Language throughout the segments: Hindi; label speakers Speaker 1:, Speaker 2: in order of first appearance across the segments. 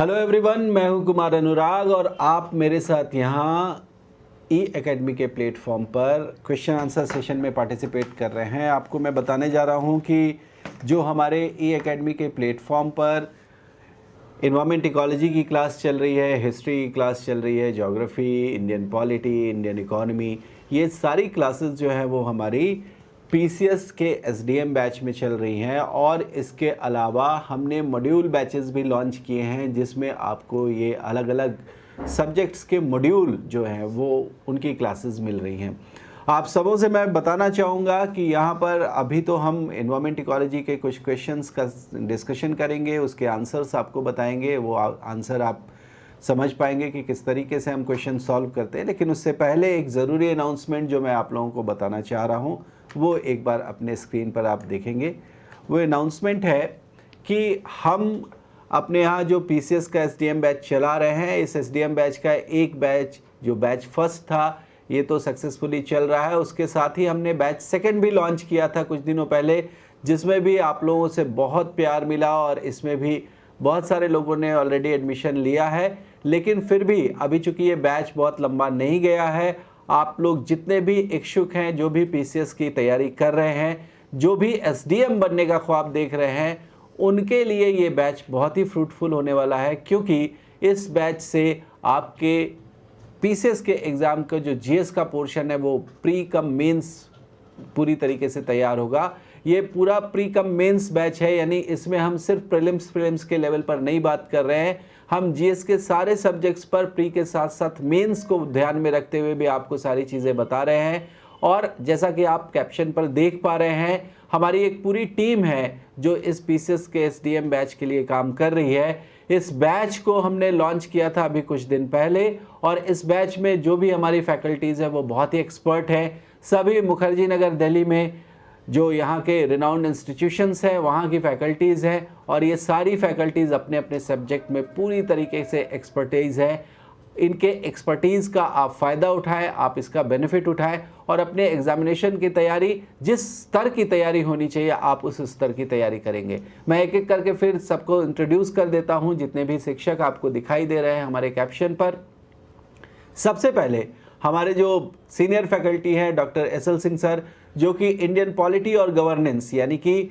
Speaker 1: हेलो एवरीवन, मैं हूं कुमार अनुराग और आप मेरे साथ यहाँ ई एकेडमी के प्लेटफॉर्म पर क्वेश्चन आंसर सेशन में पार्टिसिपेट कर रहे हैं। आपको मैं बताने जा रहा हूँ कि जो हमारे ई एकेडमी के प्लेटफॉर्म पर इन्वायरमेंट इकोलॉजी की क्लास चल रही है, हिस्ट्री की क्लास चल रही है, geography, Indian polity, Indian economy, ये सारी क्लासेस जो है वो हमारी पीसीएस के एसडीएम बैच में चल रही हैं। और इसके अलावा हमने मॉड्यूल बैचेस भी लॉन्च किए हैं जिसमें आपको ये अलग अलग सब्जेक्ट्स के मॉड्यूल जो हैं वो उनकी क्लासेस मिल रही हैं। आप सबों से मैं बताना चाहूँगा कि यहाँ पर अभी तो हम एनवायरमेंट इकोलॉजी के कुछ क्वेश्चंस का डिस्कशन करेंगे, उसके आंसर्स आपको बताएंगे, वो आंसर आप समझ पाएंगे कि किस तरीके से हम क्वेश्चन सॉल्व करते हैं। लेकिन उससे पहले एक ज़रूरी अनाउंसमेंट जो मैं आप लोगों को बताना चाह रहा हूँ वो एक बार अपने स्क्रीन पर आप देखेंगे। वो अनाउंसमेंट है कि हम अपने यहाँ जो पीसीएस का एसडीएम बैच चला रहे हैं, इस एसडीएम बैच का एक बैच जो बैच फर्स्ट था ये तो सक्सेसफुली चल रहा है। उसके साथ ही हमने बैच सेकंड भी लॉन्च किया था कुछ दिनों पहले, जिसमें भी आप लोगों से बहुत प्यार मिला और इसमें भी बहुत सारे लोगों ने ऑलरेडी एडमिशन लिया है। लेकिन फिर भी अभी चूँकि ये बैच बहुत लंबा नहीं गया है, आप लोग जितने भी इच्छुक हैं, जो भी पीसीएस की तैयारी कर रहे हैं, जो भी एसडीएम बनने का ख्वाब देख रहे हैं, उनके लिए ये बैच बहुत ही फ्रूटफुल होने वाला है। क्योंकि इस बैच से आपके पीसीएस के एग्ज़ाम का जो जीएस का पोर्शन है वो प्री कम मेंस पूरी तरीके से तैयार होगा। ये पूरा प्री कम मेंस बैच है, यानी इसमें हम सिर्फ प्रीलिम्स के लेवल पर नहीं बात कर रहे हैं, हम जीएस के सारे सब्जेक्ट्स पर प्री के साथ साथ मेंस को ध्यान में रखते हुए भी आपको सारी चीज़ें बता रहे हैं। और जैसा कि आप कैप्शन पर देख पा रहे हैं, हमारी एक पूरी टीम है जो इस पीसीएस के एसडीएम बैच के लिए काम कर रही है। इस बैच को हमने लॉन्च किया था अभी कुछ दिन पहले और इस बैच में जो भी हमारी फैकल्टीज़ है वो बहुत ही एक्सपर्ट हैं। सभी मुखर्जी नगर दिल्ली में जो यहाँ के रिनाउंड इंस्टीट्यूशंस हैं वहाँ की फ़ैकल्टीज़ हैं और ये सारी फैकल्टीज़ अपने अपने सब्जेक्ट में पूरी तरीके से एक्सपर्टीज़ है। इनके एक्सपर्टीज़ का आप फ़ायदा उठाएं, आप इसका बेनिफिट उठाएं और अपने एग्जामिनेशन की तैयारी, जिस स्तर की तैयारी होनी चाहिए आप उस स्तर की तैयारी करेंगे। मैं एक एक करके फिर सबको इंट्रोड्यूस कर देता हूं, जितने भी शिक्षक आपको दिखाई दे रहे हैं हमारे कैप्शन पर। सबसे पहले हमारे जो सीनियर फैकल्टी हैं डॉक्टर एसएल सिंह सर, जो कि इंडियन पॉलिटी और गवर्नेंस यानी कि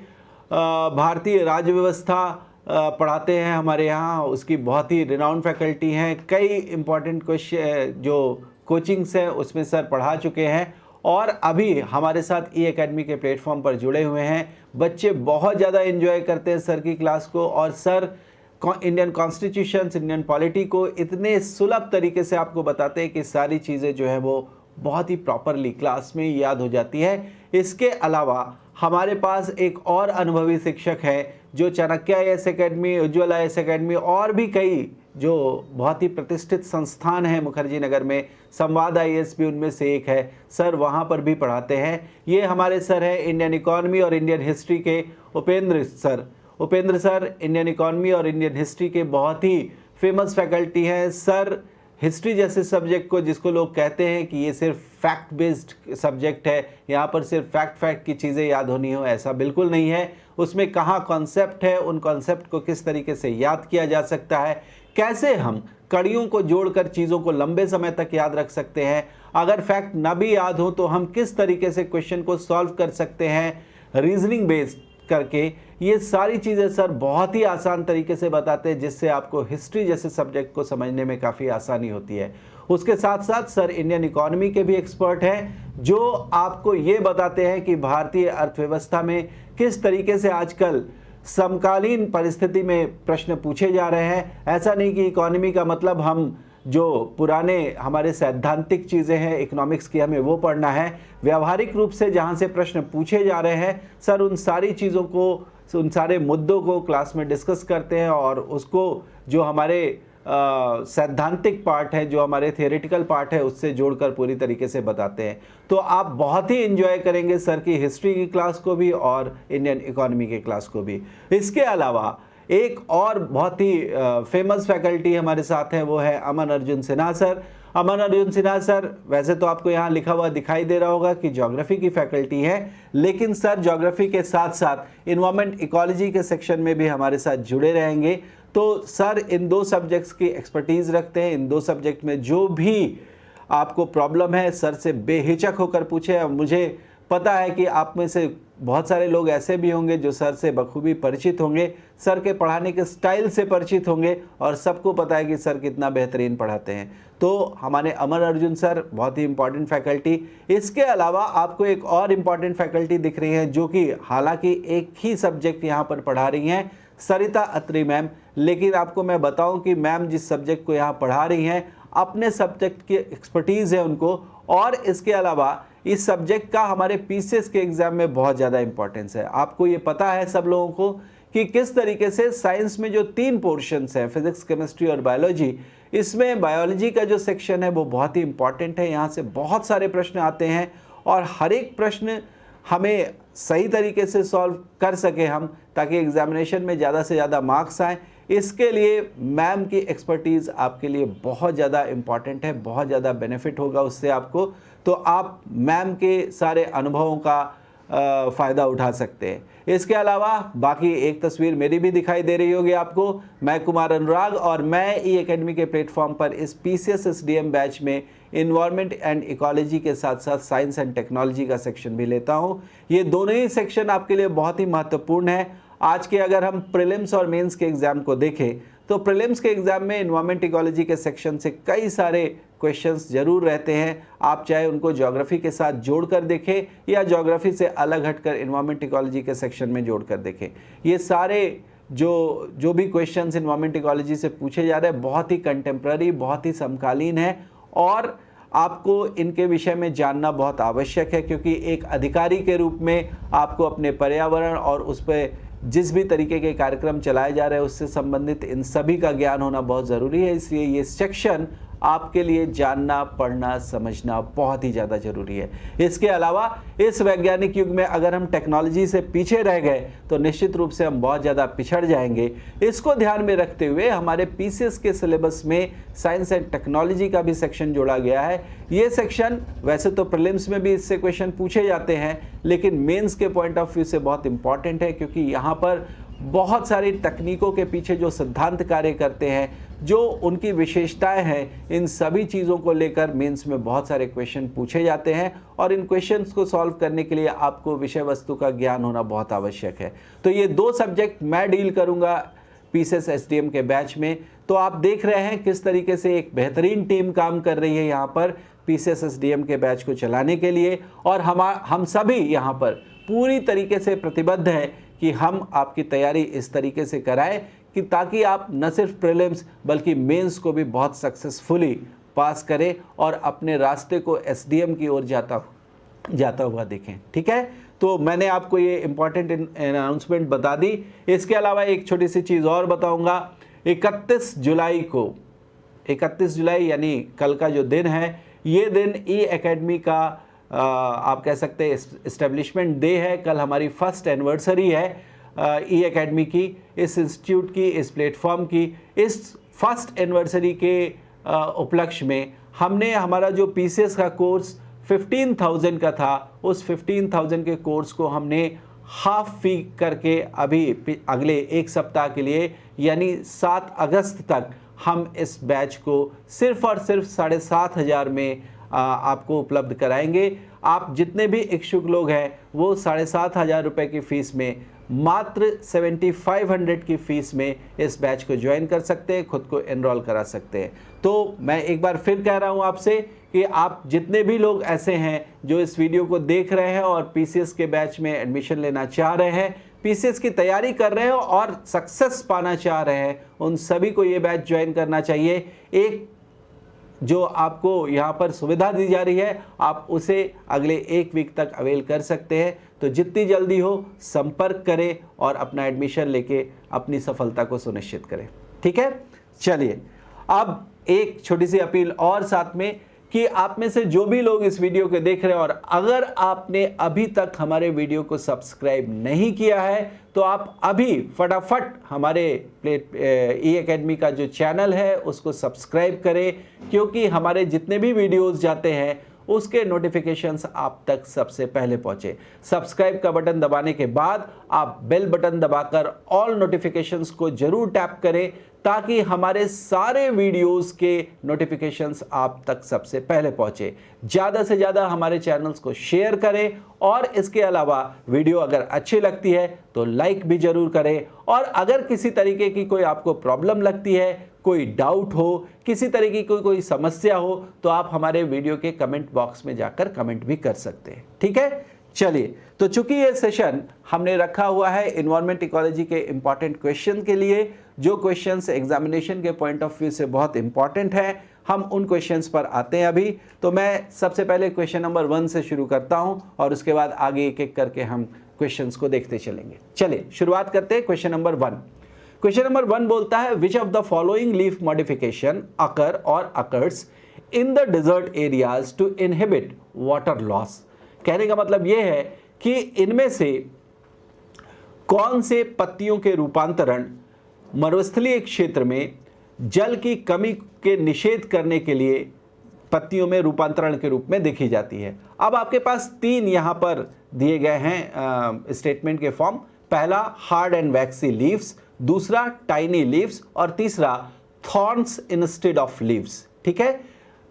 Speaker 1: भारतीय राज्य व्यवस्था पढ़ाते हैं हमारे यहाँ, उसकी बहुत ही रिनाउंड फैकल्टी हैं। कई इम्पॉर्टेंट क्वेश्चन जो कोचिंग्स हैं उसमें सर पढ़ा चुके हैं और अभी हमारे साथ ई एकेडमी के प्लेटफॉर्म पर जुड़े हुए हैं। बच्चे बहुत ज़्यादा एंजॉय करते हैं सर की क्लास को और sir Indian constitutions, Indian polity को इतने सुलभ तरीके से आपको बताते हैं कि सारी चीज़ें जो है वो बहुत ही प्रॉपरली क्लास में याद हो जाती है। इसके अलावा हमारे पास एक और अनुभवी शिक्षक है जो चाणक्य आईएएस एकेडमी, उज्ज्वल आईएएस एकेडमी और भी कई जो बहुत ही प्रतिष्ठित संस्थान हैं मुखर्जी नगर में, संवाद आईएएस भी उनमें से एक है, सर वहाँ पर भी पढ़ाते हैं। ये हमारे सर हैं इंडियन इकोनॉमी और इंडियन हिस्ट्री के Upendra sir. Upendra sir Indian economy और इंडियन हिस्ट्री के बहुत ही फेमस फैकल्टी हैं। सर हिस्ट्री जैसे सब्जेक्ट को, जिसको लोग कहते हैं कि ये सिर्फ फैक्ट बेस्ड सब्जेक्ट है, यहाँ पर सिर्फ फैक्ट की चीज़ें याद होनी हो, ऐसा बिल्कुल नहीं है। उसमें कहाँ कॉन्सेप्ट है, उन कॉन्सेप्ट को किस तरीके से याद किया जा सकता है, कैसे हम कड़ियों को जोड़कर चीज़ों को लंबे समय तक याद रख सकते हैं, अगर फैक्ट ना भी याद हो तो हम किस तरीके से क्वेश्चन को सॉल्व कर सकते हैं रीजनिंग बेस्ड करके, ये सारी चीज़ें सर बहुत ही आसान तरीके से बताते हैं, जिससे आपको हिस्ट्री जैसे सब्जेक्ट को समझने में काफ़ी आसानी होती है। उसके साथ साथ सर इंडियन इकोनॉमी के भी एक्सपर्ट हैं, जो आपको ये बताते हैं कि भारतीय अर्थव्यवस्था में किस तरीके से आजकल समकालीन परिस्थिति में प्रश्न पूछे जा रहे हैं। ऐसा नहीं कि इकोनॉमी का मतलब हम जो पुराने हमारे सैद्धांतिक चीज़ें हैं इकोनॉमिक्स की हमें वो पढ़ना है। व्यावहारिक रूप से जहाँ से प्रश्न पूछे जा रहे हैं सर उन सारी चीज़ों को, उन सारे मुद्दों को क्लास में डिस्कस करते हैं और उसको जो हमारे सैद्धांतिक पार्ट है, जो हमारे थियोरेटिकल पार्ट है, उससे जोड़कर पूरी तरीके से बताते हैं। तो आप बहुत ही एंजॉय करेंगे सर की हिस्ट्री की क्लास को भी और इंडियन इकोनॉमी के क्लास को भी। इसके अलावा एक और बहुत ही फेमस फैकल्टी हमारे साथ हैं, वो है अमन अर्जुन सिन्हा सर। अमन अर्जुन सिन्हा सर, वैसे तो आपको यहाँ लिखा हुआ दिखाई दे रहा होगा कि ज्योग्राफी की फैकल्टी है, लेकिन सर ज्योग्राफी के साथ साथ इन्वायरमेंट इकोलॉजी के सेक्शन में भी हमारे साथ जुड़े रहेंगे। तो सर इन 2 सब्जेक्ट्स की एक्सपर्टीज़ रखते हैं, इन 2 सब्जेक्ट में जो भी आपको प्रॉब्लम है सर से बेहिचक होकर पूछे। मुझे पता है कि आप में से बहुत सारे लोग ऐसे भी होंगे जो सर से बखूबी परिचित होंगे, सर के पढ़ाने के स्टाइल से परिचित होंगे और सबको पता है कि सर कितना बेहतरीन पढ़ाते हैं। तो हमारे अमर अर्जुन सर बहुत ही इम्पॉर्टेंट फैकल्टी। इसके अलावा आपको एक और इम्पॉर्टेंट फैकल्टी दिख रही है जो कि हालांकि एक ही सब्जेक्ट यहाँ पर पढ़ा रही हैं, सरिता अत्री मैम। लेकिन आपको मैं बताऊं कि मैम जिस सब्जेक्ट को यहाँ पढ़ा रही हैं अपने सब्जेक्ट की एक्सपर्टीज़ है उनको, और इसके अलावा इस सब्जेक्ट का हमारे पीसीएस के एग्ज़ाम में बहुत ज़्यादा इंपॉर्टेंस है। आपको ये पता है सब लोगों को कि किस तरीके से साइंस में जो 3 पोर्शंस हैं, फिजिक्स, केमिस्ट्री और बायोलॉजी, इसमें बायोलॉजी का जो सेक्शन है वो बहुत ही इंपॉर्टेंट है। यहाँ से बहुत सारे प्रश्न आते हैं और हर एक प्रश्न हमें सही तरीके से सॉल्व कर सके हम, ताकि एग्जामिनेशन में ज़्यादा से ज़्यादा मार्क्स आएँ। इसके लिए मैम की एक्सपर्टीज़ आपके लिए बहुत ज़्यादा इम्पॉर्टेंट है, बहुत ज़्यादा बेनिफिट होगा उससे आपको। तो आप मैम के सारे अनुभवों का फ़ायदा उठा सकते हैं। इसके अलावा बाकी एक तस्वीर मेरी भी दिखाई दे रही होगी आपको। मैं कुमार अनुराग और मैं ई एकेडमी के प्लेटफॉर्म पर इस पीसीएस एसडीएम बैच में इन्वायरमेंट एंड इकोलॉजी के साथ साथ साइंस एंड टेक्नोलॉजी का सेक्शन भी लेता हूँ। ये दोनों ही सेक्शन आपके लिए बहुत ही महत्वपूर्ण है। आज के अगर हम प्रीलिम्स और मेंस के एग्ज़ाम को देखें तो प्रीलिम्स के एग्ज़ाम में इन्वायरमेंट इकोलॉजी के सेक्शन से कई सारे क्वेश्चंस जरूर रहते हैं। आप चाहे उनको ज्योग्राफी के साथ जोड़कर देखें या ज्योग्राफी से अलग हटकर इन्वायरमेंट इकोलॉजी के सेक्शन में जोड़कर देखें। ये सारे जो भी क्वेश्चंस इन्वायरमेंट इकोलॉजी से पूछे जा रहे हैं बहुत ही कंटेम्प्ररी, बहुत ही समकालीन है और आपको इनके विषय में जानना बहुत आवश्यक है, क्योंकि एक अधिकारी के रूप में आपको अपने पर्यावरण और उस पर जिस भी तरीके के कार्यक्रम चलाए जा रहे हैं उससे संबंधित इन सभी का ज्ञान होना बहुत ज़रूरी है। इसलिए ये सेक्शन आपके लिए जानना, पढ़ना, समझना बहुत ही ज़्यादा ज़रूरी है। इसके अलावा इस वैज्ञानिक युग में अगर हम टेक्नोलॉजी से पीछे रह गए तो निश्चित रूप से हम बहुत ज़्यादा पिछड़ जाएंगे। इसको ध्यान में रखते हुए हमारे पीसीएस के सिलेबस में साइंस एंड टेक्नोलॉजी का भी सेक्शन जोड़ा गया है। ये सेक्शन वैसे तो प्रीलिम्स में भी इससे क्वेश्चन पूछे जाते हैं, लेकिन मेंस के पॉइंट ऑफ व्यू से बहुत इंपॉर्टेंट है, क्योंकि यहाँ पर बहुत सारी तकनीकों के पीछे जो सिद्धांत कार्य करते हैं, जो उनकी विशेषताएं हैं, इन सभी चीज़ों को लेकर मेंस में बहुत सारे क्वेश्चन पूछे जाते हैं और इन क्वेश्चंस को सॉल्व करने के लिए आपको विषय वस्तु का ज्ञान होना बहुत आवश्यक है। तो ये 2 सब्जेक्ट मैं डील करूंगा पीसीएस एसडीएम के बैच में। तो आप देख रहे हैं किस तरीके से एक बेहतरीन टीम काम कर रही है यहाँ पर पीसीएस एसडीएम के बैच को चलाने के लिए, और हम सभी यहाँ पर पूरी तरीके से प्रतिबद्ध हैं कि हम आपकी तैयारी इस तरीके से कराएं कि ताकि आप न सिर्फ प्रीलिम्स बल्कि मेंस को भी बहुत सक्सेसफुली पास करें और अपने रास्ते को एसडीएम की ओर जाता हुआ देखें। ठीक है, तो मैंने आपको ये इम्पॉर्टेंट अनाउंसमेंट बता दी। इसके अलावा एक छोटी सी चीज़ और बताऊंगा। 31 जुलाई यानी कल का जो दिन है, ये दिन ई एकेडमी का आप कह सकते हैं इस्टेब्लिशमेंट डे है। कल हमारी फर्स्ट एनिवर्सरी है ई एकेडमी की, इस इंस्टीट्यूट की, इस प्लेटफॉर्म की। इस फर्स्ट एनिवर्सरी के उपलक्ष्य में हमने हमारा जो पीसीएस का कोर्स 15,000 का था, उस 15,000 के कोर्स को हमने हाफ फी करके अभी अगले 1 सप्ताह के लिए यानी 7 अगस्त तक हम इस बैच को सिर्फ और सिर्फ 7,500 में आपको उपलब्ध कराएंगे। आप जितने भी इच्छुक लोग हैं वो 7,500 रुपये की फ़ीस में, मात्र 7,500 की फ़ीस में इस बैच को ज्वाइन कर सकते हैं, खुद को एनरोल करा सकते हैं। तो मैं एक बार फिर कह रहा हूं आपसे कि आप जितने भी लोग ऐसे हैं जो इस वीडियो को देख रहे हैं और पीसीएस के बैच में एडमिशन लेना चाह रहे हैं, पीसीएस की तैयारी कर रहे हैं और सक्सेस पाना चाह रहे हैं, उन सभी को ये बैच ज्वाइन करना चाहिए। एक जो आपको यहाँ पर सुविधा दी जा रही है, आप उसे अगले 1 वीक तक अवेल कर सकते हैं। तो जितनी जल्दी हो संपर्क करें और अपना एडमिशन लेके अपनी सफलता को सुनिश्चित करें। ठीक है, चलिए अब एक छोटी सी अपील और साथ में कि आप में से जो भी लोग इस वीडियो को देख रहे हैं और अगर आपने अभी तक हमारे वीडियो को सब्सक्राइब नहीं किया है तो आप अभी फटाफट हमारे ई एकेडमी का जो चैनल है उसको सब्सक्राइब करें, क्योंकि हमारे जितने भी वीडियोस जाते हैं उसके नोटिफिकेशंस आप तक सबसे पहले पहुंचे। सब्सक्राइब का बटन दबाने के बाद आप बेल बटन दबाकर ऑल नोटिफिकेशंस को जरूर टैप करें ताकि हमारे सारे वीडियोस के नोटिफिकेशंस आप तक सबसे पहले पहुंचे। ज़्यादा से ज़्यादा हमारे चैनल्स को शेयर करें और इसके अलावा वीडियो अगर अच्छी लगती है तो लाइक भी ज़रूर करें। और अगर किसी तरीके की कोई आपको प्रॉब्लम लगती है, कोई डाउट हो, किसी तरीके की कोई समस्या हो तो आप हमारे वीडियो के कमेंट बॉक्स में जाकर कमेंट भी कर सकते हैं। ठीक है, चलिए, तो चूंकि ये सेशन हमने रखा हुआ है एनवायरमेंट इकोलॉजी के इंपॉर्टेंट क्वेश्चन के लिए, जो क्वेश्चंस एग्जामिनेशन के पॉइंट ऑफ व्यू से बहुत इंपॉर्टेंट है, हम उन क्वेश्चंस पर आते हैं अभी। तो मैं सबसे पहले क्वेश्चन नंबर 1 से शुरू करता हूं और उसके बाद आगे एक एक करके हम क्वेश्चंस को देखते चलेंगे। चलिए शुरुआत करते हैं क्वेश्चन नंबर 1। क्वेश्चन नंबर 1 बोलता है which of the following leaf modification occur और occurs in the desert areas to inhibit water loss. कहने का मतलब यह है कि इनमें से कौन से पत्तियों के रूपांतरण मरुस्थलीय क्षेत्र में जल की कमी के निषेध करने के लिए पत्तियों में रूपांतरण के रूप में देखी जाती है। अब आपके पास 3 यहां पर दिए गए हैं स्टेटमेंट के फॉर्म। पहला हार्ड एंड वैक्सी लीव्स, दूसरा टाइनी लीव्स और तीसरा थॉर्न्स इंस्टेड ऑफ लीव्स। ठीक है,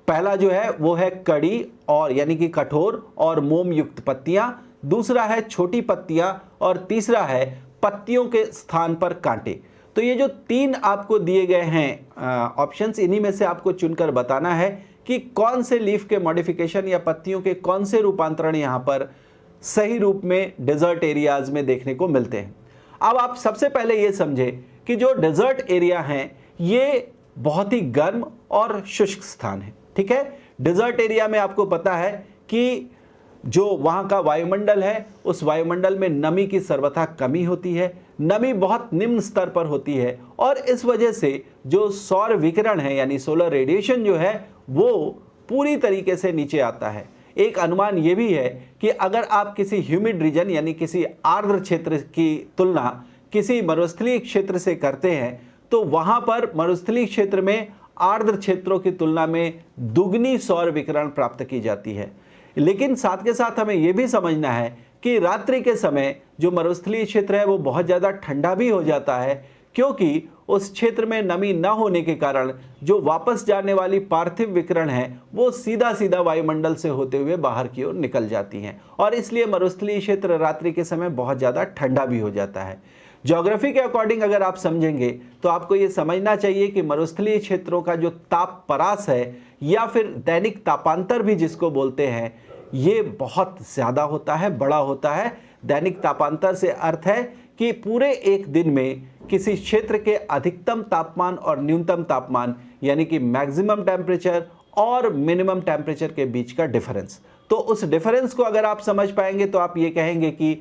Speaker 1: पहला जो है वो है कड़ी और यानी कि कठोर और मोम युक्त पत्तियां, दूसरा है छोटी पत्तियां और तीसरा है पत्तियों के स्थान पर कांटे। तो ये जो 3 आपको दिए गए हैं ऑप्शंस, इन्हीं में से आपको चुनकर बताना है कि कौन से लीफ के मॉडिफिकेशन या पत्तियों के कौन से रूपांतरण यहाँ पर सही रूप में डेजर्ट एरियाज में देखने को मिलते हैं। अब आप सबसे पहले ये समझे कि जो डेजर्ट एरिया हैं ये बहुत ही गर्म और शुष्क स्थान है। ठीक है, डेजर्ट एरिया में आपको पता है कि जो वहाँ का वायुमंडल है उस वायुमंडल में नमी की सर्वथा कमी होती है, नमी बहुत निम्न स्तर पर होती है और इस वजह से जो सौर विकिरण है यानी सोलर रेडिएशन जो है वो पूरी तरीके से नीचे आता है। एक अनुमान ये भी है कि अगर आप किसी ह्यूमिड रीजन यानी किसी आर्द्र क्षेत्र की तुलना किसी मरुस्थलीय क्षेत्र से करते हैं तो वहाँ पर मरुस्थलीय क्षेत्र में आर्द्र क्षेत्रों की तुलना में दुगनी सौर विकिरण प्राप्त की जाती है। लेकिन साथ के साथ हमें यह भी समझना है कि रात्रि के समय जो मरुस्थलीय क्षेत्र है वो बहुत ज़्यादा ठंडा भी हो जाता है, क्योंकि उस क्षेत्र में नमी न होने के कारण जो वापस जाने वाली पार्थिव विकिरण है वो सीधा सीधा वायुमंडल से होते हुए बाहर की ओर निकल जाती हैं और इसलिए मरुस्थलीय क्षेत्र रात्रि के समय बहुत ज़्यादा ठंडा भी हो जाता है। ज्योग्राफी के अकॉर्डिंग अगर आप समझेंगे तो आपको ये समझना चाहिए कि मरुस्थलीय क्षेत्रों का जो ताप परास है या फिर दैनिक तापांतर भी जिसको बोलते हैं ये बहुत ज़्यादा होता है, बड़ा होता है। दैनिक तापांतर से अर्थ है कि पूरे एक दिन में किसी क्षेत्र के अधिकतम तापमान और न्यूनतम तापमान यानी कि मैक्सिमम टेम्परेचर और मिनिमम टेम्परेचर के बीच का डिफरेंस। तो उस डिफरेंस को अगर आप समझ पाएंगे तो आप ये कहेंगे कि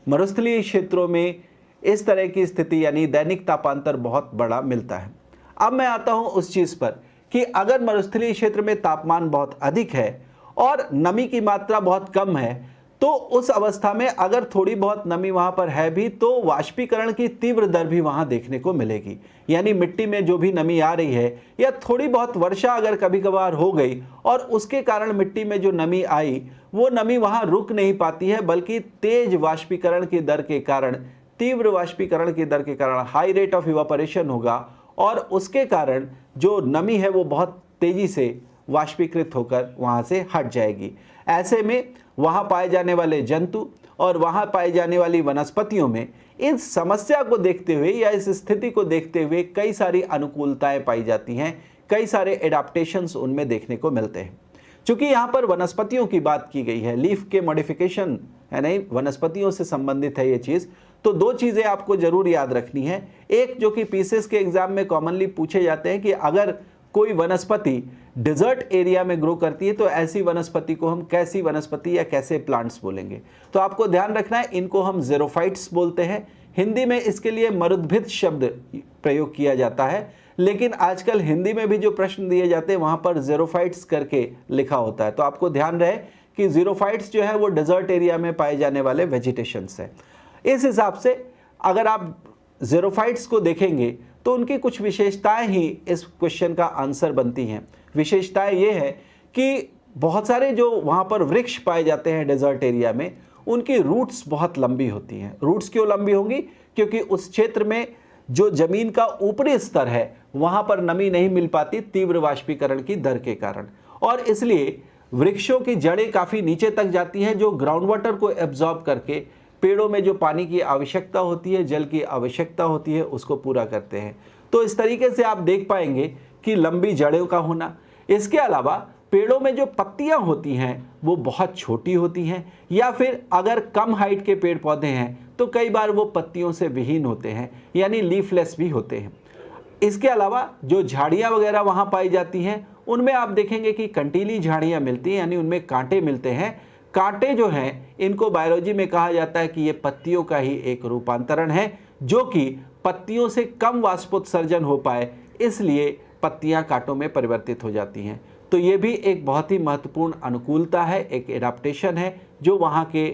Speaker 1: मरुस्थलीय क्षेत्रों में इस तरह की स्थिति यानी दैनिक तापांतर बहुत बड़ा मिलता है। अब मैं आता हूं उस चीज़ पर कि अगर मरुस्थलीय क्षेत्र में तापमान बहुत अधिक है और नमी की मात्रा बहुत कम है तो उस अवस्था में अगर थोड़ी बहुत नमी वहाँ पर है भी तो वाष्पीकरण की तीव्र दर भी वहाँ देखने को मिलेगी। यानी मिट्टी में जो भी नमी आ रही है या थोड़ी बहुत वर्षा अगर कभी कभार हो गई और उसके कारण मिट्टी में जो नमी आई वो नमी वहाँ रुक नहीं पाती है, बल्कि तेज वाष्पीकरण की दर के कारण, तीव्र वाष्पीकरण की दर के कारण हाई रेट ऑफ इवापोरेशन होगा और उसके कारण जो नमी है वो बहुत तेज़ी से वाष्पीकृत होकर वहाँ से हट जाएगी। ऐसे में वहाँ पाए जाने वाले जंतु और वहाँ पाई जाने वाली वनस्पतियों में इस समस्या को देखते हुए या इस स्थिति को देखते हुए कई सारी अनुकूलताएं पाई जाती हैं, कई सारे एडाप्टेशंस उनमें देखने को मिलते हैं। चूँकि यहाँ पर वनस्पतियों की बात की गई है, लीफ के मॉडिफिकेशन है नहीं, वनस्पतियों से संबंधित है ये चीज़, तो 2 चीज़ें आपको ज़रूर याद रखनी है। एक जो कि पीसीएस के एग्ज़ाम में कॉमनली पूछे जाते हैं कि अगर कोई वनस्पति डिजर्ट एरिया में ग्रो करती है तो ऐसी वनस्पति को हम कैसी वनस्पति या कैसे प्लांट्स बोलेंगे। तो आपको ध्यान रखना है, इनको हम ज़ेरोफाइट्स बोलते हैं। हिंदी में इसके लिए मरुद्भिद शब्द प्रयोग किया जाता है, लेकिन आजकल हिंदी में भी जो प्रश्न दिए जाते हैं वहाँ पर ज़ेरोफाइट्स करके लिखा होता है। तो आपको ध्यान रहे कि ज़ेरोफाइट्स जो है वो डिजर्ट एरिया में पाए जाने वाले वेजिटेशंस हैं। इस हिसाब से अगर आप ज़ेरोफाइट्स को देखेंगे तो उनकी कुछ विशेषताएं ही इस क्वेश्चन का आंसर बनती हैं। विशेषताएं ये है कि बहुत सारे जो वहाँ पर वृक्ष पाए जाते हैं डेजर्ट एरिया में, उनकी रूट्स बहुत लंबी होती हैं। रूट्स क्यों लंबी होंगी? क्योंकि उस क्षेत्र में जो जमीन का ऊपरी स्तर है वहाँ पर नमी नहीं मिल पाती तीव्र वाष्पीकरण की दर के कारण, और इसलिए वृक्षों की जड़ें काफ़ी नीचे तक जाती हैं, जो ग्राउंड वाटर को एब्जॉर्ब करके पेड़ों में जो पानी की आवश्यकता होती है, जल की आवश्यकता होती है, उसको पूरा करते हैं। तो इस तरीके से आप देख पाएंगे कि लंबी जड़ों का होना। इसके अलावा पेड़ों में जो पत्तियां होती हैं वो बहुत छोटी होती हैं, या फिर अगर कम हाइट के पेड़ पौधे हैं तो कई बार वो पत्तियों से विहीन होते हैं, यानी लीफलेस भी होते हैं। इसके अलावा जो झाड़ियाँ वगैरह वहाँ पाई जाती हैं उनमें आप देखेंगे कि कंटीली झाड़ियाँ मिलती हैं, यानी उनमें कांटे मिलते हैं। कांटे जो हैं इनको बायोलॉजी में कहा जाता है कि ये पत्तियों का ही एक रूपांतरण है, जो कि पत्तियों से कम वाष्पोत्सर्जन हो पाए, इसलिए पत्तियां कांटों में परिवर्तित हो जाती हैं। तो ये भी एक बहुत ही महत्वपूर्ण अनुकूलता है, एक एडाप्टेशन है जो वहाँ के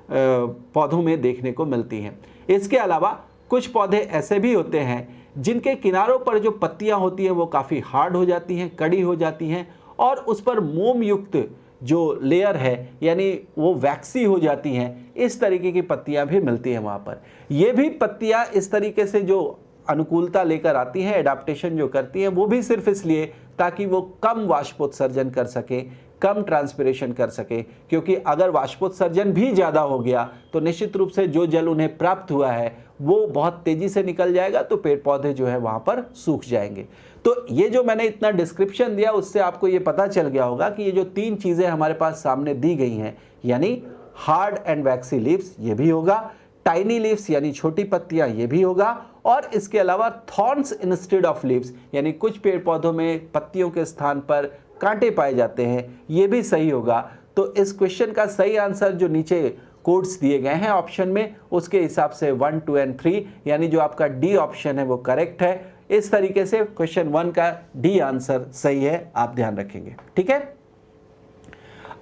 Speaker 1: पौधों में देखने को मिलती हैं। इसके अलावा कुछ पौधे ऐसे भी होते हैं जिनके किनारों पर जो पत्तियां होती हैं वो काफ़ी हार्ड हो जाती हैं, कड़ी हो जाती हैं, और उस पर मोम युक्त जो लेयर है यानी वो वैक्सी हो जाती हैं। इस तरीके की पत्तियां भी मिलती हैं वहाँ पर। ये भी पत्तियां इस तरीके से जो अनुकूलता लेकर आती हैं, एडाप्टेशन जो करती हैं, वो भी सिर्फ इसलिए ताकि वो कम वाष्पोत्सर्जन कर सकें, कम ट्रांसपिरेशन कर सके, क्योंकि अगर वाष्पोत्सर्जन भी ज़्यादा हो गया तो निश्चित रूप से जो जल उन्हें प्राप्त हुआ है वो बहुत तेज़ी से निकल जाएगा, तो पेड़ पौधे जो है वहाँ पर सूख जाएंगे। तो ये जो मैंने इतना डिस्क्रिप्शन दिया उससे आपको ये पता चल गया होगा कि ये जो तीन चीज़ें हमारे पास सामने दी गई हैं, यानी हार्ड एंड वैक्सी लीव्स ये भी होगा, टाइनी लीव्स यानी छोटी पत्तियां ये भी होगा, और इसके अलावा थॉर्न्स इंस्टेड ऑफ लीव्स यानी कुछ पेड़ पौधों में पत्तियों के स्थान पर कांटे पाए जाते हैं, ये भी सही होगा। तो इस क्वेश्चन का सही आंसर जो नीचे कोड्स दिए गए हैं ऑप्शन में, उसके हिसाब से 1, 2 एंड 3 यानी जो आपका डी ऑप्शन है वो करेक्ट है। इस तरीके से क्वेश्चन 1 का डी आंसर सही है, आप ध्यान रखेंगे। ठीक है,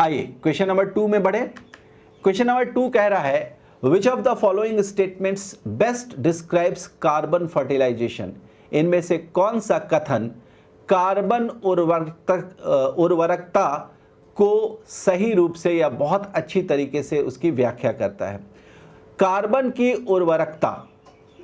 Speaker 1: आइए क्वेश्चन नंबर 2 में बढ़े। क्वेश्चन नंबर 2 कह रहा है Which of the following statements best describes carbon fertilization? इनमें से कौन सा कथन कार्बन उर्वरकता को सही रूप से या बहुत अच्छी तरीके से उसकी व्याख्या करता है? कार्बन की उर्वरकता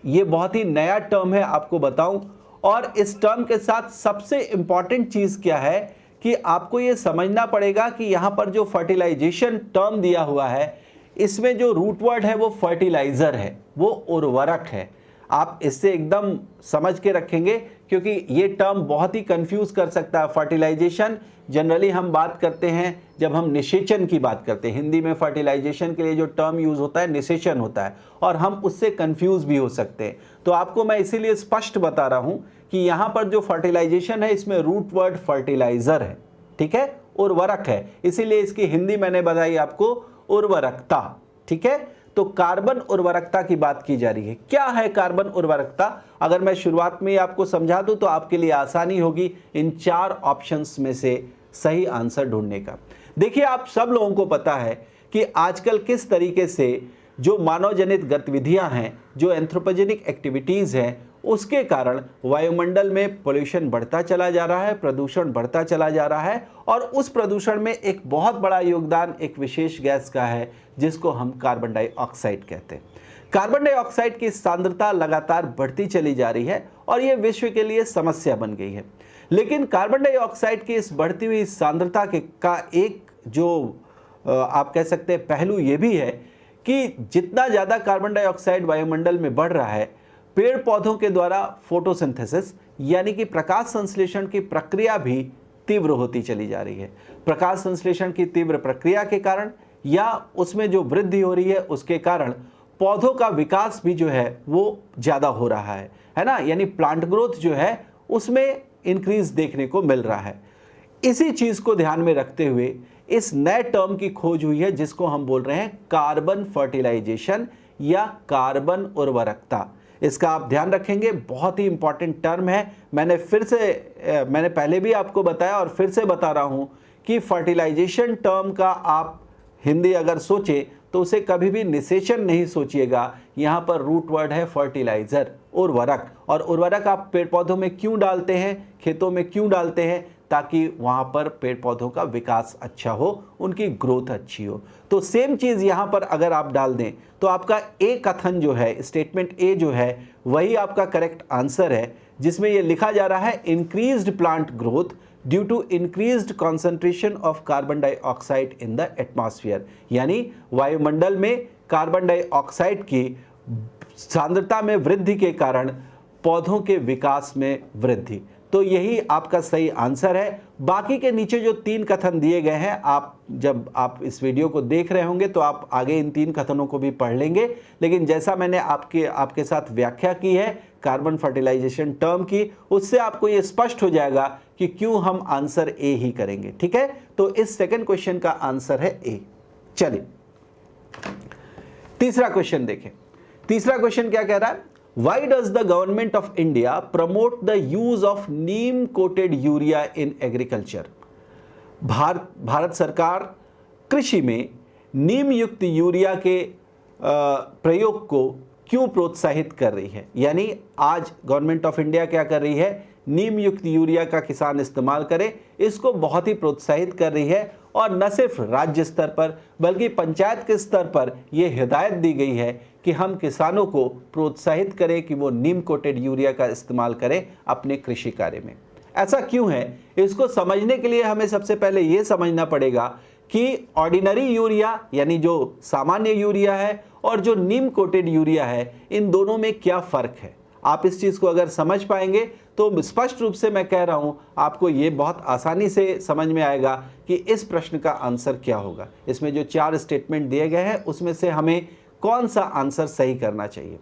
Speaker 1: ये बहुत ही नया टर्म है, आपको बताऊं, और इस टर्म के साथ सबसे इंपॉर्टेंट चीज क्या है कि आपको ये समझना पड़ेगा कि यहां पर जो फर्टिलाइजेशन टर्म दिया हुआ है इसमें जो रूट वर्ड है वो फर्टिलाइजर है, वो उर्वरक है। आप इससे एकदम समझ के रखेंगे क्योंकि ये टर्म बहुत ही कंफ्यूज कर सकता है। फर्टिलाइजेशन जनरली हम बात करते हैं जब हम निषेचन की बात करते हैं, हिंदी में फर्टिलाइजेशन के लिए जो टर्म यूज होता है निषेचन होता है, और हम उससे कंफ्यूज भी हो सकते हैं। तो आपको मैं इसीलिए स्पष्ट बता रहा हूं कि यहां पर जो फर्टिलाइजेशन है इसमें रूट वर्ड फर्टिलाइजर है, ठीक है, उर्वरक है, इसीलिए इसकी हिंदी मैंने बताई आपको उर्वरकता। ठीक है, तो कार्बन उर्वरकता की बात की जा रही है। क्या है कार्बन उर्वरकता? अगर मैं शुरुआत में ही आपको समझा दूं तो आपके लिए आसानी होगी इन 4 ऑप्शंस में से सही आंसर ढूंढने का। देखिए, आप सब लोगों को पता है कि आजकल किस तरीके से जो मानव जनित गतिविधियां हैं, जो एंथ्रोपोजेनिक एक्टिविटीज हैं, उसके कारण वायुमंडल में पोल्यूशन बढ़ता चला जा रहा है, प्रदूषण बढ़ता चला जा रहा है, और उस प्रदूषण में एक बहुत बड़ा योगदान एक विशेष गैस का है जिसको हम कार्बन डाइऑक्साइड कहते हैं। कार्बन डाइऑक्साइड की सांद्रता लगातार बढ़ती चली जा रही है और यह विश्व के लिए समस्या बन गई है। लेकिन कार्बन डाइऑक्साइड की इस बढ़ती हुई सांद्रता का एक जो आप कह सकते हैं पहलू ये भी है कि जितना ज़्यादा कार्बन डाइऑक्साइड वायुमंडल में बढ़ रहा है, पेड़ पौधों के द्वारा फोटोसिंथेसिस यानी कि प्रकाश संश्लेषण की प्रक्रिया भी तीव्र होती चली जा रही है। प्रकाश संश्लेषण की तीव्र प्रक्रिया के कारण या उसमें जो वृद्धि हो रही है उसके कारण पौधों का विकास भी जो है वो ज़्यादा हो रहा है ना, यानी प्लांट ग्रोथ जो है उसमें इंक्रीज देखने को मिल रहा है। इसी चीज़ को ध्यान में रखते हुए इस नए टर्म की खोज हुई है जिसको हम बोल रहे हैं कार्बन फर्टिलाइजेशन या कार्बन उर्वरकता। इसका आप ध्यान रखेंगे, बहुत ही इंपॉर्टेंट टर्म है। मैंने पहले भी आपको बताया और फिर से बता रहा हूं कि फर्टिलाइजेशन टर्म का आप हिंदी अगर सोचें तो उसे कभी भी निषेचन नहीं सोचिएगा। यहाँ पर रूट वर्ड है फर्टिलाइजर, उर्वरक। और उर्वरक आप पेड़ पौधों में क्यों डालते हैं, खेतों में क्यों डालते हैं? ताकि वहाँ पर पेड़ पौधों का विकास अच्छा हो, उनकी ग्रोथ अच्छी हो। तो सेम चीज़ यहाँ पर अगर आप डाल दें तो आपका ए कथन जो है, स्टेटमेंट ए जो है, वही आपका करेक्ट आंसर है, जिसमें ये लिखा जा रहा है increased plant growth due to increased concentration of carbon dioxide in the atmosphere, यानी वायुमंडल में कार्बन डाइऑक्साइड की सांद्रता में वृद्धि के कारण पौधों के विकास में वृद्धि। तो यही आपका सही आंसर है। बाकी के नीचे जो 3 कथन दिए गए हैं, आप जब आप इस वीडियो को देख रहे होंगे तो आप आगे इन 3 कथनों को भी पढ़ लेंगे, लेकिन जैसा मैंने आपके साथ व्याख्या की है कार्बन फर्टिलाइजेशन टर्म की, उससे आपको ये स्पष्ट हो जाएगा कि क्यों हम आंसर ए ही करेंगे। ठीक है, तो इस सेकंड क्वेश्चन का आंसर है ए। चलिए तीसरा क्वेश्चन देखें। तीसरा क्वेश्चन क्या कह रहा है? Why does the government of India promote the use of neem coated urea in agriculture? Bharat सरकार कृषि में नीम युक्त यूरिया के प्रयोग को क्यों प्रोत्साहित कर रही है? यानी आज गवर्नमेंट ऑफ इंडिया क्या कर रही है? नीम युक्त यूरिया का किसान इस्तेमाल करे, इसको बहुत ही प्रोत्साहित कर रही है। और न सिर्फ राज्य स्तर पर बल्कि पंचायत के स्तर पर यह हिदायत दी गई है कि हम किसानों को प्रोत्साहित करें कि वो नीम कोटेड यूरिया का इस्तेमाल करें अपने कृषि कार्य में। ऐसा क्यों है? इसको समझने के लिए हमें सबसे पहले ये समझना पड़ेगा कि ऑर्डिनरी यूरिया यानी जो सामान्य यूरिया है और जो नीम कोटेड यूरिया है, इन दोनों में क्या फ़र्क है। आप इस चीज़ को अगर समझ पाएंगे तो स्पष्ट रूप से मैं कह रहा हूँ आपको ये बहुत आसानी से समझ में आएगा कि इस प्रश्न का आंसर क्या होगा। इसमें जो 4 स्टेटमेंट दिए गए हैं उसमें से हमें कौन सा आंसर सही करना चाहिए।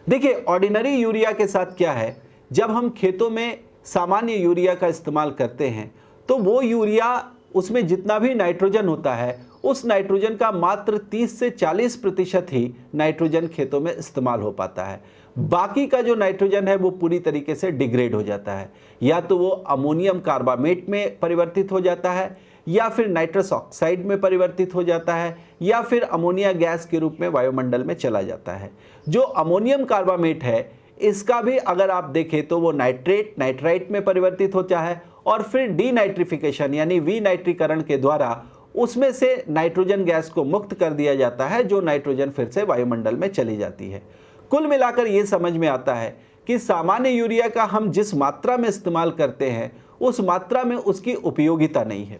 Speaker 1: देखिए, ऑर्डिनरी यूरिया के साथ क्या है, जब हम खेतों में सामान्य यूरिया का इस्तेमाल करते हैं तो वो यूरिया, उसमें जितना भी नाइट्रोजन होता है उस नाइट्रोजन का मात्र 30 से 40% ही नाइट्रोजन खेतों में इस्तेमाल हो पाता है। बाकी का जो नाइट्रोजन है वो पूरी तरीके से डिग्रेड हो जाता है, या तो वो अमोनियम कार्बामेट में परिवर्तित हो जाता है, या फिर नाइट्रस ऑक्साइड में परिवर्तित हो जाता है, या फिर अमोनिया गैस के रूप में वायुमंडल में चला जाता है। जो अमोनियम कार्बामेट है इसका भी अगर आप देखें तो वो नाइट्राइट में परिवर्तित होता है और फिर डीनाइट्रिफिकेशन यानी विनाइट्रीकरण के द्वारा उसमें से नाइट्रोजन गैस को मुक्त कर दिया जाता है, जो नाइट्रोजन फिर से वायुमंडल में चली जाती है। कुल मिलाकर ये समझ में आता है कि सामान्य यूरिया का हम जिस मात्रा में इस्तेमाल करते हैं उस मात्रा में उसकी उपयोगिता नहीं है।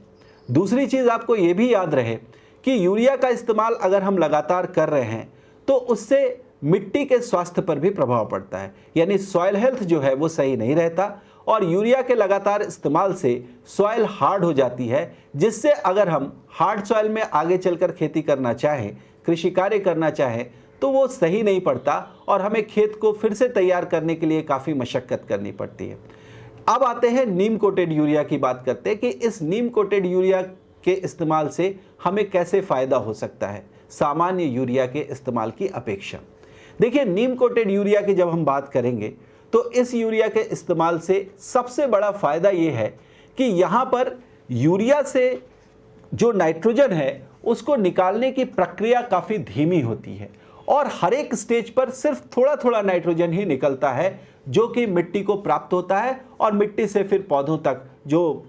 Speaker 1: दूसरी चीज़ आपको ये भी याद रहे कि यूरिया का इस्तेमाल अगर हम लगातार कर रहे हैं तो उससे मिट्टी के स्वास्थ्य पर भी प्रभाव पड़ता है, यानी सॉइल हेल्थ जो है वो सही नहीं रहता। और यूरिया के लगातार इस्तेमाल से सॉइल हार्ड हो जाती है, जिससे अगर हम हार्ड सॉइल में आगे चलकर खेती करना चाहें, कृषि कार्य करना चाहें, तो वो सही नहीं पड़ता और हमें खेत को फिर से तैयार करने के लिए काफ़ी मशक्क़त करनी पड़ती है। अब आते हैं नीम कोटेड यूरिया की बात करते हैं कि इस नीम कोटेड यूरिया के इस्तेमाल से हमें कैसे फ़ायदा हो सकता है सामान्य यूरिया के इस्तेमाल की अपेक्षा। देखिए, नीम कोटेड यूरिया की जब हम बात करेंगे तो इस यूरिया के इस्तेमाल से सबसे बड़ा फ़ायदा ये है कि यहाँ पर यूरिया से जो नाइट्रोजन है उसको निकालने की प्रक्रिया काफ़ी धीमी होती है और हर एक स्टेज पर सिर्फ थोड़ा थोड़ा नाइट्रोजन ही निकलता है, जो कि मिट्टी को प्राप्त होता है और मिट्टी से फिर पौधों तक जो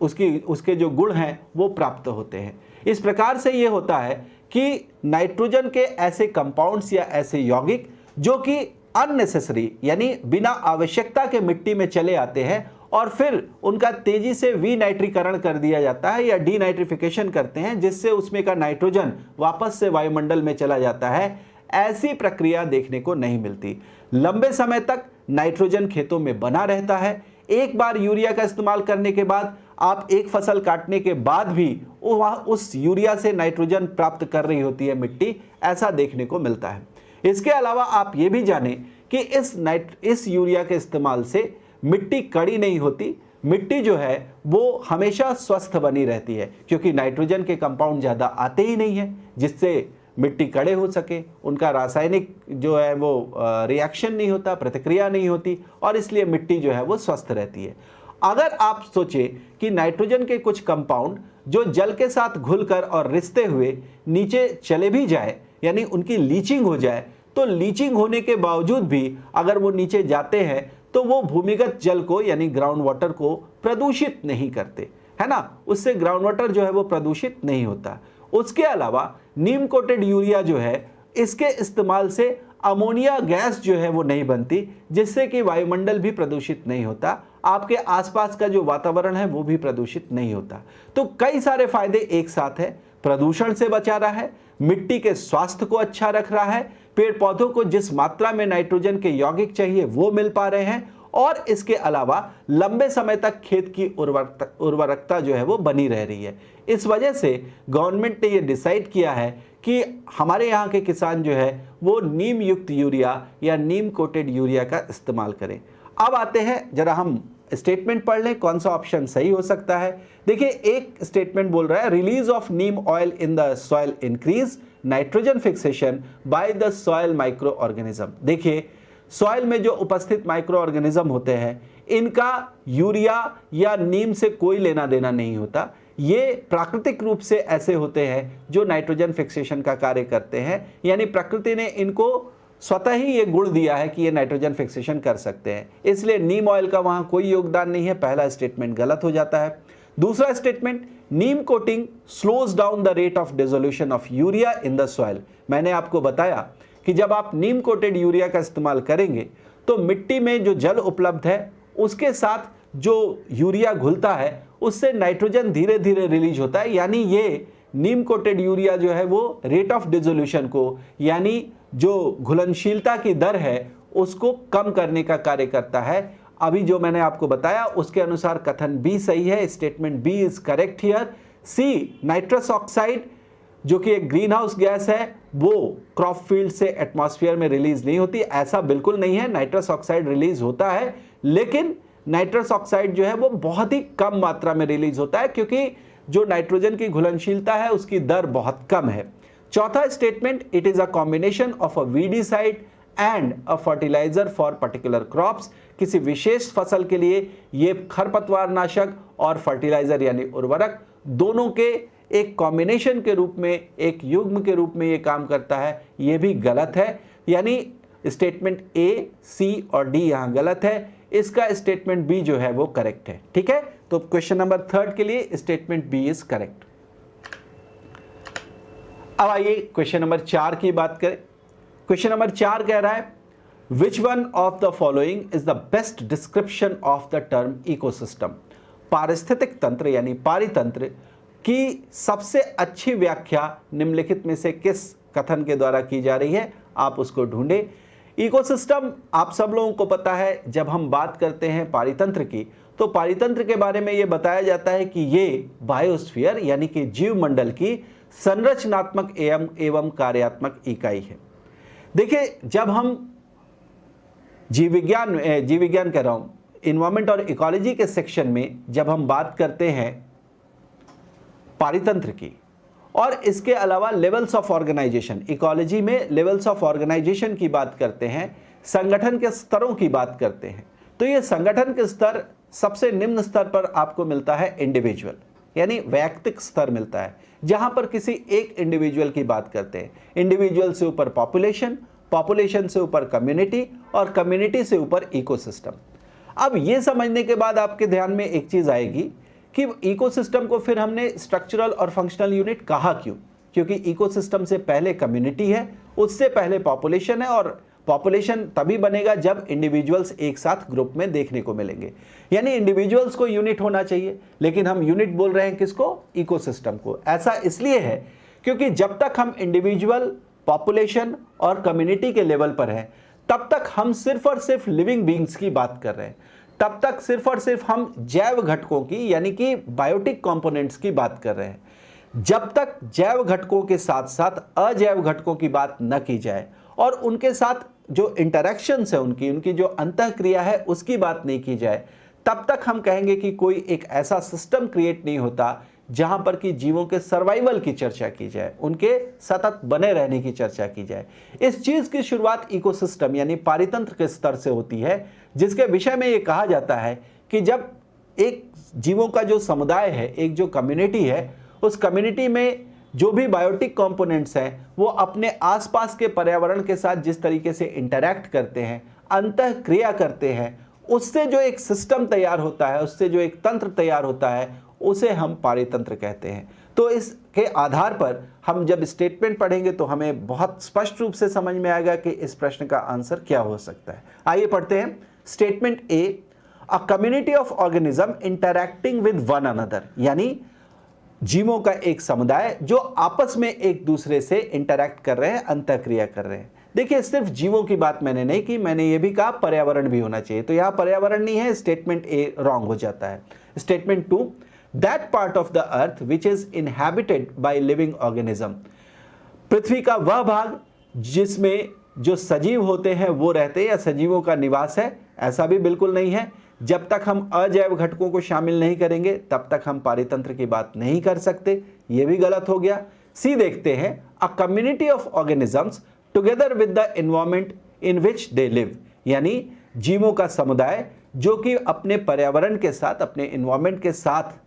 Speaker 1: उसके जो गुण हैं वो प्राप्त होते हैं। इस प्रकार से ये होता है कि नाइट्रोजन के ऐसे कंपाउंड्स या ऐसे यौगिक जो कि अननेसेसरी यानी बिना आवश्यकता के मिट्टी में चले आते हैं और फिर उनका तेजी से विनाइट्रीकरण कर दिया जाता है या डीनाइट्रिफिकेशन करते हैं, जिससे उसमें का नाइट्रोजन वापस से वायुमंडल में चला जाता है। ऐसी प्रक्रिया देखने को नहीं मिलती। लंबे समय तक नाइट्रोजन खेतों में बना रहता है। एक बार यूरिया का इस्तेमाल करने के बाद आप एक फसल काटने के बाद भी उस यूरिया से नाइट्रोजन प्राप्त कर रही होती है मिट्टी, ऐसा देखने को मिलता है। इसके अलावा आप ये भी जानें कि इस यूरिया के इस्तेमाल से मिट्टी कड़ी नहीं होती, मिट्टी जो है वो हमेशा स्वस्थ बनी रहती है, क्योंकि नाइट्रोजन के कंपाउंड ज़्यादा आते ही नहीं हैं जिससे मिट्टी कड़े हो सके, उनका रासायनिक जो है वो रिएक्शन नहीं होता, प्रतिक्रिया नहीं होती और इसलिए मिट्टी जो है वो स्वस्थ रहती है। अगर आप सोचें कि नाइट्रोजन के कुछ कंपाउंड जो जल के साथ घुलकर और रिसते हुए नीचे चले भी जाए, यानी उनकी लीचिंग हो जाए, तो लीचिंग होने के बावजूद भी अगर वो नीचे जाते हैं तो वो भूमिगत जल को यानी ग्राउंड वाटर को प्रदूषित नहीं करते, है ना, उससे ग्राउंड वाटर जो है वो प्रदूषित नहीं होता। उसके अलावा नीम कोटेड यूरिया जो है इसके इस्तेमाल से अमोनिया गैस जो है वो नहीं बनती, जिससे कि वायुमंडल भी प्रदूषित नहीं होता, आपके आसपास का जो वातावरण है वो भी प्रदूषित नहीं होता। तो कई सारे फायदे एक साथ है, प्रदूषण से बचा रहा है, मिट्टी के स्वास्थ्य को अच्छा रख रहा है, पेड़ पौधों को जिस मात्रा में नाइट्रोजन के यौगिक चाहिए वो मिल पा रहे हैं, और इसके अलावा लंबे समय तक खेत की उर्वरकता जो है वो बनी रह रही है। इस वजह से गवर्नमेंट ने ये डिसाइड किया है कि हमारे यहाँ के किसान जो है वो नीम युक्त यूरिया या नीम कोटेड यूरिया का इस्तेमाल करें। अब आते हैं जरा हम स्टेटमेंट पढ़ लें, कौन सा ऑप्शन सही हो सकता है। देखिए, एक स्टेटमेंट बोल रहा है release of Neem oil in the soil increase nitrogen fixation by the soil micro organism. देखिए, सॉइल में जो उपस्थित माइक्रो ऑर्गेनिज्म होते हैं इनका यूरिया या नीम से कोई लेना देना नहीं होता, ये प्राकृतिक रूप से ऐसे होते हैं जो नाइट्रोजन फिक्सेशन का कार्य करते हैं, यानी प्रकृति ने इनको स्वतः ही ये गुण दिया है कि ये नाइट्रोजन फिक्सेशन कर सकते हैं, इसलिए नीम ऑयल का वहां कोई योगदान नहीं है। पहला स्टेटमेंट गलत हो जाता है। दूसरा statement, Neem coating slows down the rate of dissolution of urea in the soil. मैंने आपको बताया कि जब आप नीम कोटेड यूरिया का इस्तेमाल करेंगे तो मिट्टी में जो जल उपलब्ध है उसके साथ जो यूरिया घुलता है उससे नाइट्रोजन धीरे धीरे रिलीज होता है, यानी ये नीम कोटेड यूरिया जो है वो रेट ऑफ डिसोल्यूशन को यानी जो घुलनशीलता की दर है उसको कम करने का कार्य करता है। अभी जो मैंने आपको बताया उसके अनुसार कथन बी सही है, statement B is correct here. C, nitrous oxide जो कि एक ग्रीन हाउस गैस है वो क्रॉप फील्ड से एटमॉस्फेयर में रिलीज नहीं होती, ऐसा बिल्कुल नहीं है। नाइट्रस ऑक्साइड रिलीज होता है, लेकिन नाइट्रस ऑक्साइड जो है वो बहुत ही कम मात्रा में रिलीज होता है क्योंकि जो नाइट्रोजन की घुलनशीलता है उसकी दर बहुत कम है। चौथा statement, it is a combination of a weedicide and a fertiliser for particular crops. किसी विशेष फसल के लिए ये खरपतवार नाशक और फर्टिलाइजर यानी उर्वरक दोनों के एक कॉम्बिनेशन के रूप में, एक युग्म के रूप में ये काम करता है, ये भी गलत है। यानी स्टेटमेंट ए, सी और डी यहाँ गलत है, इसका स्टेटमेंट बी जो है वो करेक्ट है। ठीक है, तो क्वेश्चन नंबर 3 के लिए स्टेटमेंट बी इज करेक्ट। अब आइए क्वेश्चन नंबर 4 की बात करें। क्वेश्चन नंबर 4 कह रहा है which one of the following is the best description of the term ecosystem. पारिस्थितिक तंत्र यानी पारितंत्र की सबसे अच्छी व्याख्या निम्नलिखित में से किस कथन के द्वारा की जा रही है, आप उसको ढूंढे। इकोसिस्टम आप सब लोगों को पता है, जब हम बात करते हैं पारितंत्र की तो पारितंत्र के बारे में ये बताया जाता है कि ये बायोस्फीयर यानी कि जीव मंडल की संरचनात्मक एवं कार्यात्मक इकाई है। देखिए, जब हम जीव विज्ञान कह रहा हूं, इन्वायरमेंट और इकोलॉजी के सेक्शन में जब हम बात करते हैं पारितंत्र की और इसके अलावा लेवल्स ऑफ ऑर्गेनाइजेशन, इकोलॉजी में लेवल्स ऑफ ऑर्गेनाइजेशन की बात करते हैं, संगठन के स्तरों की बात करते हैं, तो ये संगठन के स्तर सबसे निम्न स्तर पर आपको मिलता है इंडिविजुअल यानी वैयक्तिक स्तर मिलता है, जहां पर किसी एक इंडिविजुअल की बात करते हैं। इंडिविजुअल से ऊपर पॉपुलेशन, पॉपुलेशन से ऊपर कम्युनिटी और कम्युनिटी से ऊपर इकोसिस्टम। अब ये समझने के बाद आपके ध्यान में एक चीज आएगी कि इकोसिस्टम को फिर हमने स्ट्रक्चरल और फंक्शनल यूनिट कहा क्यों? क्योंकि इकोसिस्टम से पहले कम्युनिटी है, उससे पहले पॉपुलेशन है, और पॉपुलेशन तभी बनेगा जब इंडिविजुअल्स एक साथ ग्रुप में देखने को मिलेंगे। यानी इंडिविजुअल्स को यूनिट होना चाहिए, लेकिन हम यूनिट बोल रहे हैं किसको? इकोसिस्टम को। ऐसा इसलिए है क्योंकि जब तक हम इंडिविजुअल, पॉपुलेशन और कम्युनिटी के लेवल पर हैं तब तक हम सिर्फ और सिर्फ लिविंग बींग्स की बात कर रहे हैं, तब तक सिर्फ और सिर्फ हम जैव घटकों की यानी कि बायोटिक कंपोनेंट्स की बात कर रहे हैं। जब तक जैव घटकों के साथ साथ अजैव घटकों की बात न की जाए और उनके साथ जो इंटरेक्शंस है, उनकी जो अंतःक्रिया है उसकी बात नहीं की जाए, तब तक हम कहेंगे कि कोई एक ऐसा सिस्टम क्रिएट नहीं होता जहां पर कि जीवों के सर्वाइवल की चर्चा की जाए, उनके सतत बने रहने की चर्चा की जाए। इस चीज की शुरुआत इकोसिस्टम यानी पारितंत्र के स्तर से होती है, जिसके विषय में ये कहा जाता है कि जब एक जीवों का जो समुदाय है, एक जो कम्युनिटी है, उस कम्युनिटी में जो भी बायोटिक कंपोनेंट्स हैं वो अपने आसपास के पर्यावरण के साथ जिस तरीके से इंटरैक्ट करते हैं, अंतःक्रिया करते हैं, उससे जो एक सिस्टम तैयार होता है, उससे जो एक तंत्र तैयार होता है, उसे हम पारितंत्र कहते हैं। तो इसके आधार पर हम जब स्टेटमेंट पढ़ेंगे तो हमें बहुत स्पष्ट रूप से समझ में आएगा कि इस प्रश्न का आंसर क्या हो सकता है। आइए पढ़ते हैं। Statement A, a community of organism interacting with one another, यानी जीवों का एक समुदाय जो आपस में एक दूसरे से इंटरैक्ट कर रहे हैं, अंतःक्रिया कर रहे हैं। देखिए, सिर्फ जीवों की बात मैंने नहीं की, मैंने ये भी कहा पर्यावरण भी होना चाहिए। तो यहां पर्यावरण नहीं है, स्टेटमेंट ए रॉन्ग हो जाता है। Statement 2, that part of the earth which is inhabited by living organism, पृथ्वी का वह भाग जिसमें जो सजीव होते हैं वो रहते हैं या सजीवों का निवास है, ऐसा भी बिल्कुल नहीं है। जब तक हम अजैव घटकों को शामिल नहीं करेंगे तब तक हम पारितंत्र की बात नहीं कर सकते, ये भी गलत हो गया। सी देखते हैं, a community of organisms together with the environment in which they live, यानी जीवों का समुदाय जो कि अपने पर्यावरण के साथ, अपने एनवायरनमेंट के साथ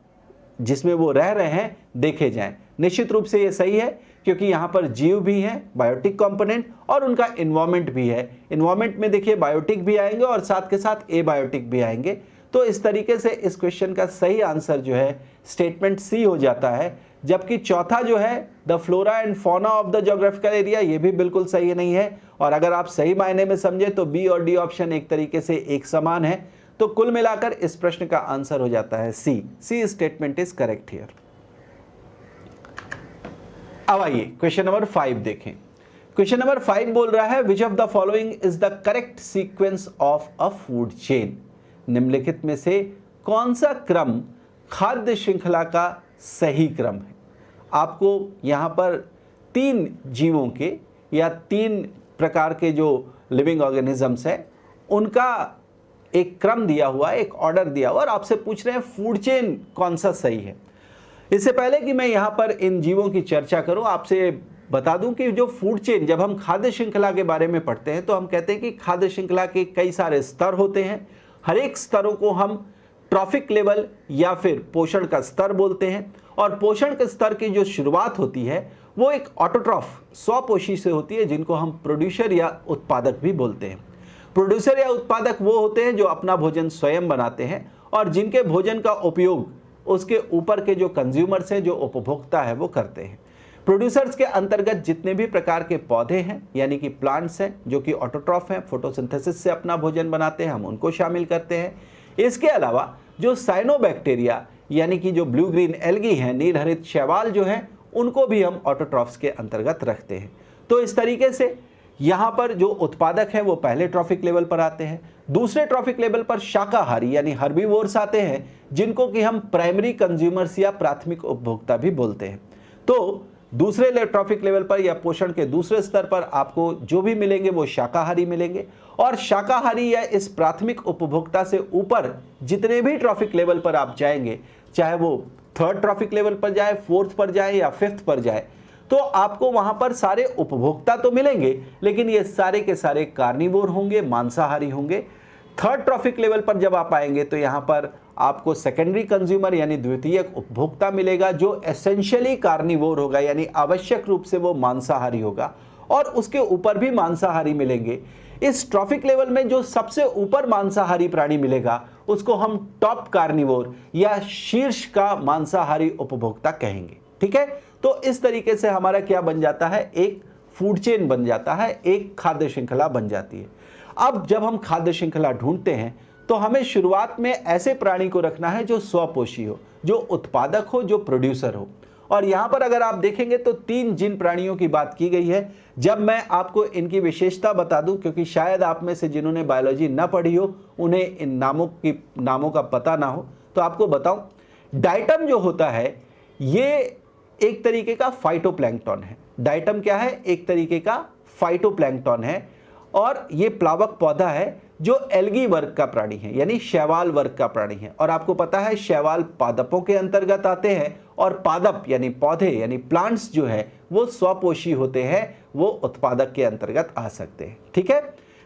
Speaker 1: जिसमें वो रह रहे हैं देखे जाएं। निश्चित रूप से ये सही है क्योंकि यहाँ पर जीव भी हैं, बायोटिक कंपोनेंट, और उनका एनवायरनमेंट भी है। एनवायरनमेंट में देखिए बायोटिक भी आएंगे और साथ के साथ एबायोटिक भी आएंगे। तो इस तरीके से इस क्वेश्चन का सही आंसर जो है स्टेटमेंट सी हो जाता है। जबकि चौथा जो है the flora and fauna of the geographical area, ये भी बिल्कुल सही नहीं है। और अगर आप सही मायने में समझे तो बी और डी ऑप्शन एक तरीके से एक समान है। तो कुल मिलाकर इस प्रश्न का आंसर हो जाता है सी। सी स्टेटमेंट इज करेक्ट हियर। अब आइए क्वेश्चन नंबर 5 देखें। क्वेश्चन नंबर 5 बोल रहा है, which of the following is the correct sequence of a food chain, निम्नलिखित में से कौन सा क्रम खाद्य श्रृंखला का सही क्रम है। आपको यहां पर 3 जीवों के या 3 प्रकार के जो लिविंग ऑर्गेनिजम्स है उनका एक क्रम दिया हुआ है, एक ऑर्डर दिया हुआ, और आपसे पूछ रहे हैं फूड चेन कौन सा सही है। इससे पहले कि मैं यहाँ पर इन जीवों की चर्चा करूँ, आपसे बता दूं कि जो फूड चेन, जब हम खाद्य श्रृंखला के बारे में पढ़ते हैं तो हम कहते हैं कि खाद्य श्रृंखला के कई सारे स्तर होते हैं। हर एक स्तरों को हम ट्रॉफिक लेवल या फिर पोषण का स्तर बोलते हैं। और पोषण के स्तर की जो शुरुआत होती है वो एक ऑटोट्रॉफ, स्वपोषी से होती है, जिनको हम प्रोड्यूसर या उत्पादक भी बोलते हैं। प्रोड्यूसर या उत्पादक वो होते हैं जो अपना भोजन स्वयं बनाते हैं और जिनके भोजन का उपयोग उसके ऊपर के जो कंज्यूमर्स हैं, जो उपभोक्ता है, वो करते हैं। प्रोड्यूसर्स के अंतर्गत जितने भी प्रकार के पौधे हैं यानी कि प्लांट्स हैं जो कि ऑटोट्रॉफ हैं, फोटोसिंथेसिस से अपना भोजन बनाते हैं, हम उनको शामिल करते हैं। इसके अलावा जो साइनोबैक्टीरिया यानी कि जो ब्लू ग्रीन एल्गी हैं, नील हरित शैवाल जो हैं, उनको भी हम ऑटोट्रॉफ्स के अंतर्गत रखते हैं। तो इस तरीके से यहाँ पर जो उत्पादक हैं वो पहले ट्रॉफिक लेवल पर आते हैं। दूसरे ट्रॉफिक लेवल पर शाकाहारी यानी हर्बीवोर्स आते हैं, जिनको कि हम प्राइमरी कंज्यूमर्स या प्राथमिक उपभोक्ता भी बोलते हैं। तो दूसरे ट्रॉफिक लेवल पर या पोषण के दूसरे स्तर पर आपको जो भी मिलेंगे वो शाकाहारी मिलेंगे। और शाकाहारी या इस प्राथमिक उपभोक्ता से ऊपर जितने भी ट्रॉफिक लेवल पर आप जाएंगे, चाहे वो 3rd ट्रॉफिक लेवल पर जाए, 4th पर जाए या 5th पर जाए, तो आपको वहां पर सारे उपभोक्ता तो मिलेंगे, लेकिन ये सारे के सारे कार्निवोर होंगे, मांसाहारी होंगे। 3rd ट्रॉफिक लेवल पर जब आप आएंगे तो यहाँ पर आपको सेकेंडरी कंज्यूमर यानी द्वितीयक उपभोक्ता मिलेगा, जो एसेंशियली कार्निवोर होगा, यानी आवश्यक रूप से वो मांसाहारी होगा। और उसके ऊपर भी मांसाहारी मिलेंगे। इस ट्रॉफिक लेवल में जो सबसे ऊपर मांसाहारी प्राणी मिलेगा उसको हम टॉप कार्निवोर या शीर्ष का मांसाहारी उपभोक्ता कहेंगे। ठीक है, तो इस तरीके से हमारा क्या बन जाता है, एक फूड चेन बन जाता है, एक खाद्य श्रृंखला बन जाती है। अब जब हम खाद्य श्रृंखला ढूंढते हैं तो हमें शुरुआत में ऐसे प्राणी को रखना है जो स्वपोषी हो, जो उत्पादक हो, जो प्रोड्यूसर हो। और यहाँ पर अगर आप देखेंगे तो 3 जिन प्राणियों की बात की गई है, जब मैं आपको इनकी विशेषता बता दूं, क्योंकि शायद आप में से जिन्होंने बायोलॉजी न पढ़ी हो उन्हें इन नामों का पता ना हो, तो आपको बताऊं। डाइटम जो होता है ये एक तरीके का फाइटोप्लैंक्टन है। डाइटम क्या है, एक तरीके का फाइटोप्लैंक्टन है और ये प्लावक पौधा है जो एल्गी वर्ग का प्राणी है, यानी शैवाल वर्ग का प्राणी है। और आपको पता है शैवाल पादपों के अंतर्गत आते हैं और पादप यानी पौधे यानी प्लांट्स जो है वो स्वपोषी होते हैं, वो उत्पादक के अंतर्गत आ सकते हैं। ठीक है।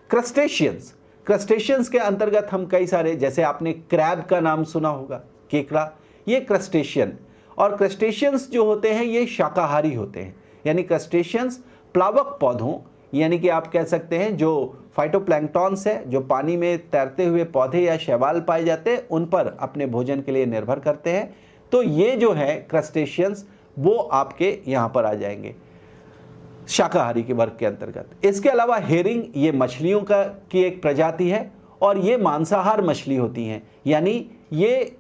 Speaker 1: क्रस्टेशियंस के अंतर्गत हम कई सारे, जैसे आपने क्रैब का नाम सुना होगा, केकड़ा, ये क्रस्टेशियन। और क्रस्टेशियंस जो होते हैं ये शाकाहारी होते हैं, यानी क्रस्टेशियंस प्लावक पौधों यानी कि आप कह सकते हैं जो फाइटोप्लैंक्टॉन्स है, जो पानी में तैरते हुए पौधे या शैवाल पाए जाते हैं, उन पर अपने भोजन के लिए निर्भर करते हैं। तो ये जो है क्रस्टेशियंस, वो आपके यहाँ पर आ जाएंगे शाकाहारी के वर्ग के अंतर्गत। इसके अलावा हेरिंग, ये मछलियों की एक प्रजाति है और ये मांसाहार मछली होती हैं, यानी ये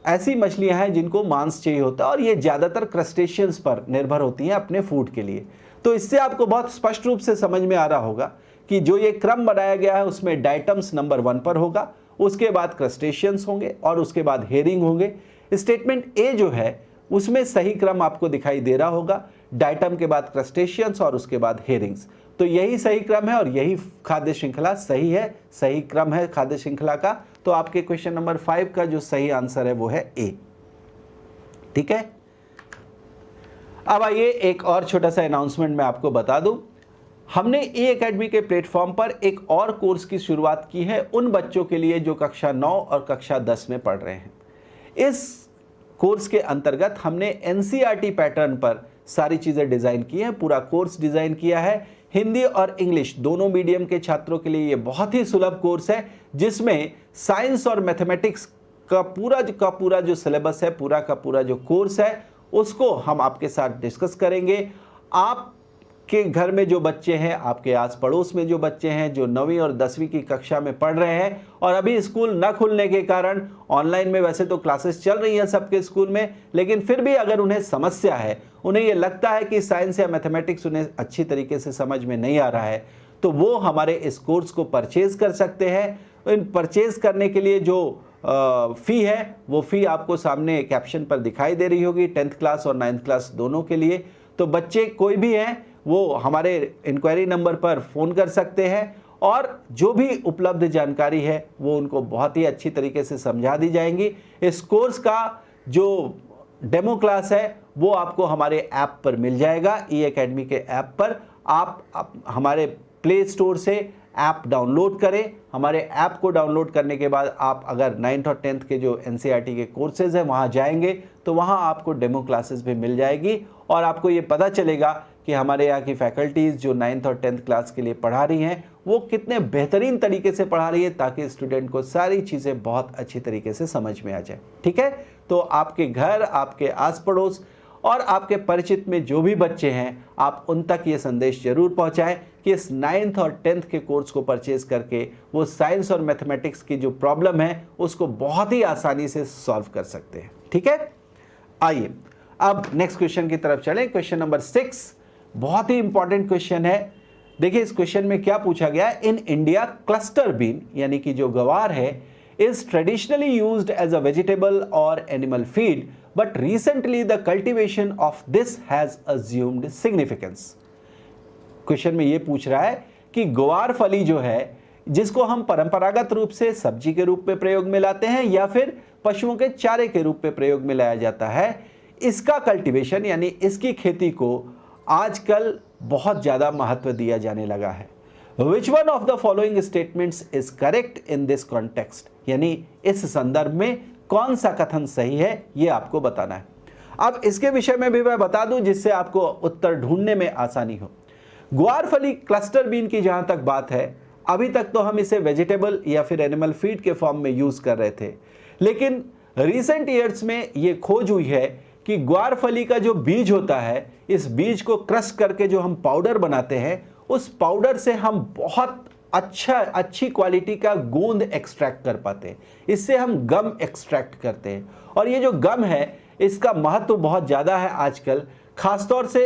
Speaker 1: ऐसी मछलियां हैं जिनको मांस चाहिए होता है और ये ज़्यादातर क्रस्टेशियंस पर निर्भर होती हैं अपने फूड के लिए। तो इससे आपको बहुत स्पष्ट रूप से समझ में आ रहा होगा कि जो ये क्रम बनाया गया है उसमें डाइटम्स नंबर 1 पर होगा, उसके बाद क्रस्टेशियंस होंगे और उसके बाद हेरिंग होंगे। स्टेटमेंट ए जो है उसमें सही क्रम आपको दिखाई दे रहा होगा, डाइटम के बाद क्रस्टेशियंस और उसके बाद हेरिंग्स। तो यही सही क्रम है और यही खाद्य श्रृंखला सही है, सही क्रम है खाद्य श्रृंखला का। तो आपके क्वेश्चन नंबर 5 का जो सही आंसर है वो है ए। ठीक है, अब आइए एक और छोटा सा अनाउंसमेंट मैं आपको बता दूं। हमने ई एकेडमी के प्लेटफॉर्म पर एक और कोर्स की शुरुआत की है उन बच्चों के लिए जो कक्षा 9 और कक्षा 10 में पढ़ रहे हैं। इस कोर्स के अंतर्गत हमने एनसीईआरटी पैटर्न पर सारी चीज़ें डिज़ाइन की हैं, पूरा कोर्स डिज़ाइन किया है। हिंदी और इंग्लिश दोनों मीडियम के छात्रों के लिए ये बहुत ही सुलभ कोर्स है, जिसमें साइंस और मैथमेटिक्स का पूरा जो सिलेबस है, पूरा का पूरा जो कोर्स है, उसको हम आपके साथ डिस्कस करेंगे। आपके घर में जो बच्चे हैं, आपके आस पड़ोस में जो बच्चे हैं, जो 9वीं और 10वीं की कक्षा में पढ़ रहे हैं और अभी स्कूल न खुलने के कारण ऑनलाइन में वैसे तो क्लासेस चल रही हैं सबके स्कूल में, लेकिन फिर भी अगर उन्हें समस्या है, उन्हें ये लगता है कि साइंस या मैथमेटिक्स उन्हें अच्छी तरीके से समझ में नहीं आ रहा है, तो वो हमारे इस कोर्स को परचेज कर सकते हैं। इन परचेज करने के लिए जो फ़ी है वो फ़ी आपको सामने कैप्शन पर दिखाई दे रही होगी, 10th क्लास और 9th क्लास दोनों के लिए। तो बच्चे कोई भी हैं वो हमारे इंक्वायरी नंबर पर फ़ोन कर सकते हैं और जो भी उपलब्ध जानकारी है वो उनको बहुत ही अच्छी तरीके से समझा दी जाएंगी। इस कोर्स का जो डेमो क्लास है वो आपको हमारे ऐप पर मिल जाएगा। ई एकेडमी के ऐप पर आप हमारे प्ले स्टोर से ऐप डाउनलोड करें। हमारे ऐप को डाउनलोड करने के बाद आप अगर 9th और 10th के जो एनसीईआरटी के कोर्सेज हैं वहाँ जाएंगे तो वहाँ आपको डेमो क्लासेस भी मिल जाएगी और आपको ये पता चलेगा कि हमारे यहाँ की फैकल्टीज़ जो 9th और 10th क्लास के लिए पढ़ा रही हैं वो कितने बेहतरीन तरीके से पढ़ा रही है, ताकि स्टूडेंट को सारी चीज़ें बहुत अच्छी तरीके से समझ में आ जाए। ठीक है, तो आपके घर, आपके आस पड़ोस और आपके परिचित में जो भी बच्चे हैं, आप उन तक ये संदेश जरूर पहुंचाएं कि इस 9th और 10th के कोर्स को परचेज करके वो साइंस और मैथमेटिक्स की जो प्रॉब्लम है उसको बहुत ही आसानी से सॉल्व कर सकते हैं। ठीक है, आइए अब नेक्स्ट क्वेश्चन की तरफ चलें। क्वेश्चन नंबर 6 बहुत ही इंपॉर्टेंट क्वेश्चन है। देखिए इस क्वेश्चन में क्या पूछा गया है। इन इंडिया क्लस्टर बीन यानी कि जो गवार है is traditionally used as a vegetable और animal feed, but recently the cultivation of this has assumed significance। Question में ये पूछ रहा है कि ग्वार फली जो है, जिसको हम परंपरागत रूप से सब्जी के रूप में प्रयोग में लाते हैं या फिर पशुओं के चारे के रूप में प्रयोग में लाया जाता है, इसका कल्टीवेशन यानी इसकी खेती को आजकल बहुत ज़्यादा महत्व दिया जाने लगा है। Which one of the following statements is correct in this context? यानी इस संदर्भ में कौन सा कथन सही है ये आपको बताना है। अब इसके विषय में भी मैं बता दूं जिससे आपको उत्तर ढूंढने में आसानी हो। ग्वारफली क्लस्टर बीन की जहां तक बात है, अभी तक तो हम इसे वेजिटेबल या फिर एनिमल फीड के फॉर्म में यूज कर रहे थे, लेकिन रिसेंट ईयर्स में ये खोज हुई है कि ग्वारफली का जो बीज होता है, इस बीज को क्रश करके जो हम पाउडर बनाते हैं, उस पाउडर से हम बहुत अच्छी क्वालिटी का गोंद एक्सट्रैक्ट कर पाते हैं। इससे हम गम एक्सट्रैक्ट करते हैं और ये जो गम है इसका महत्व बहुत ज़्यादा है आजकल। खासतौर से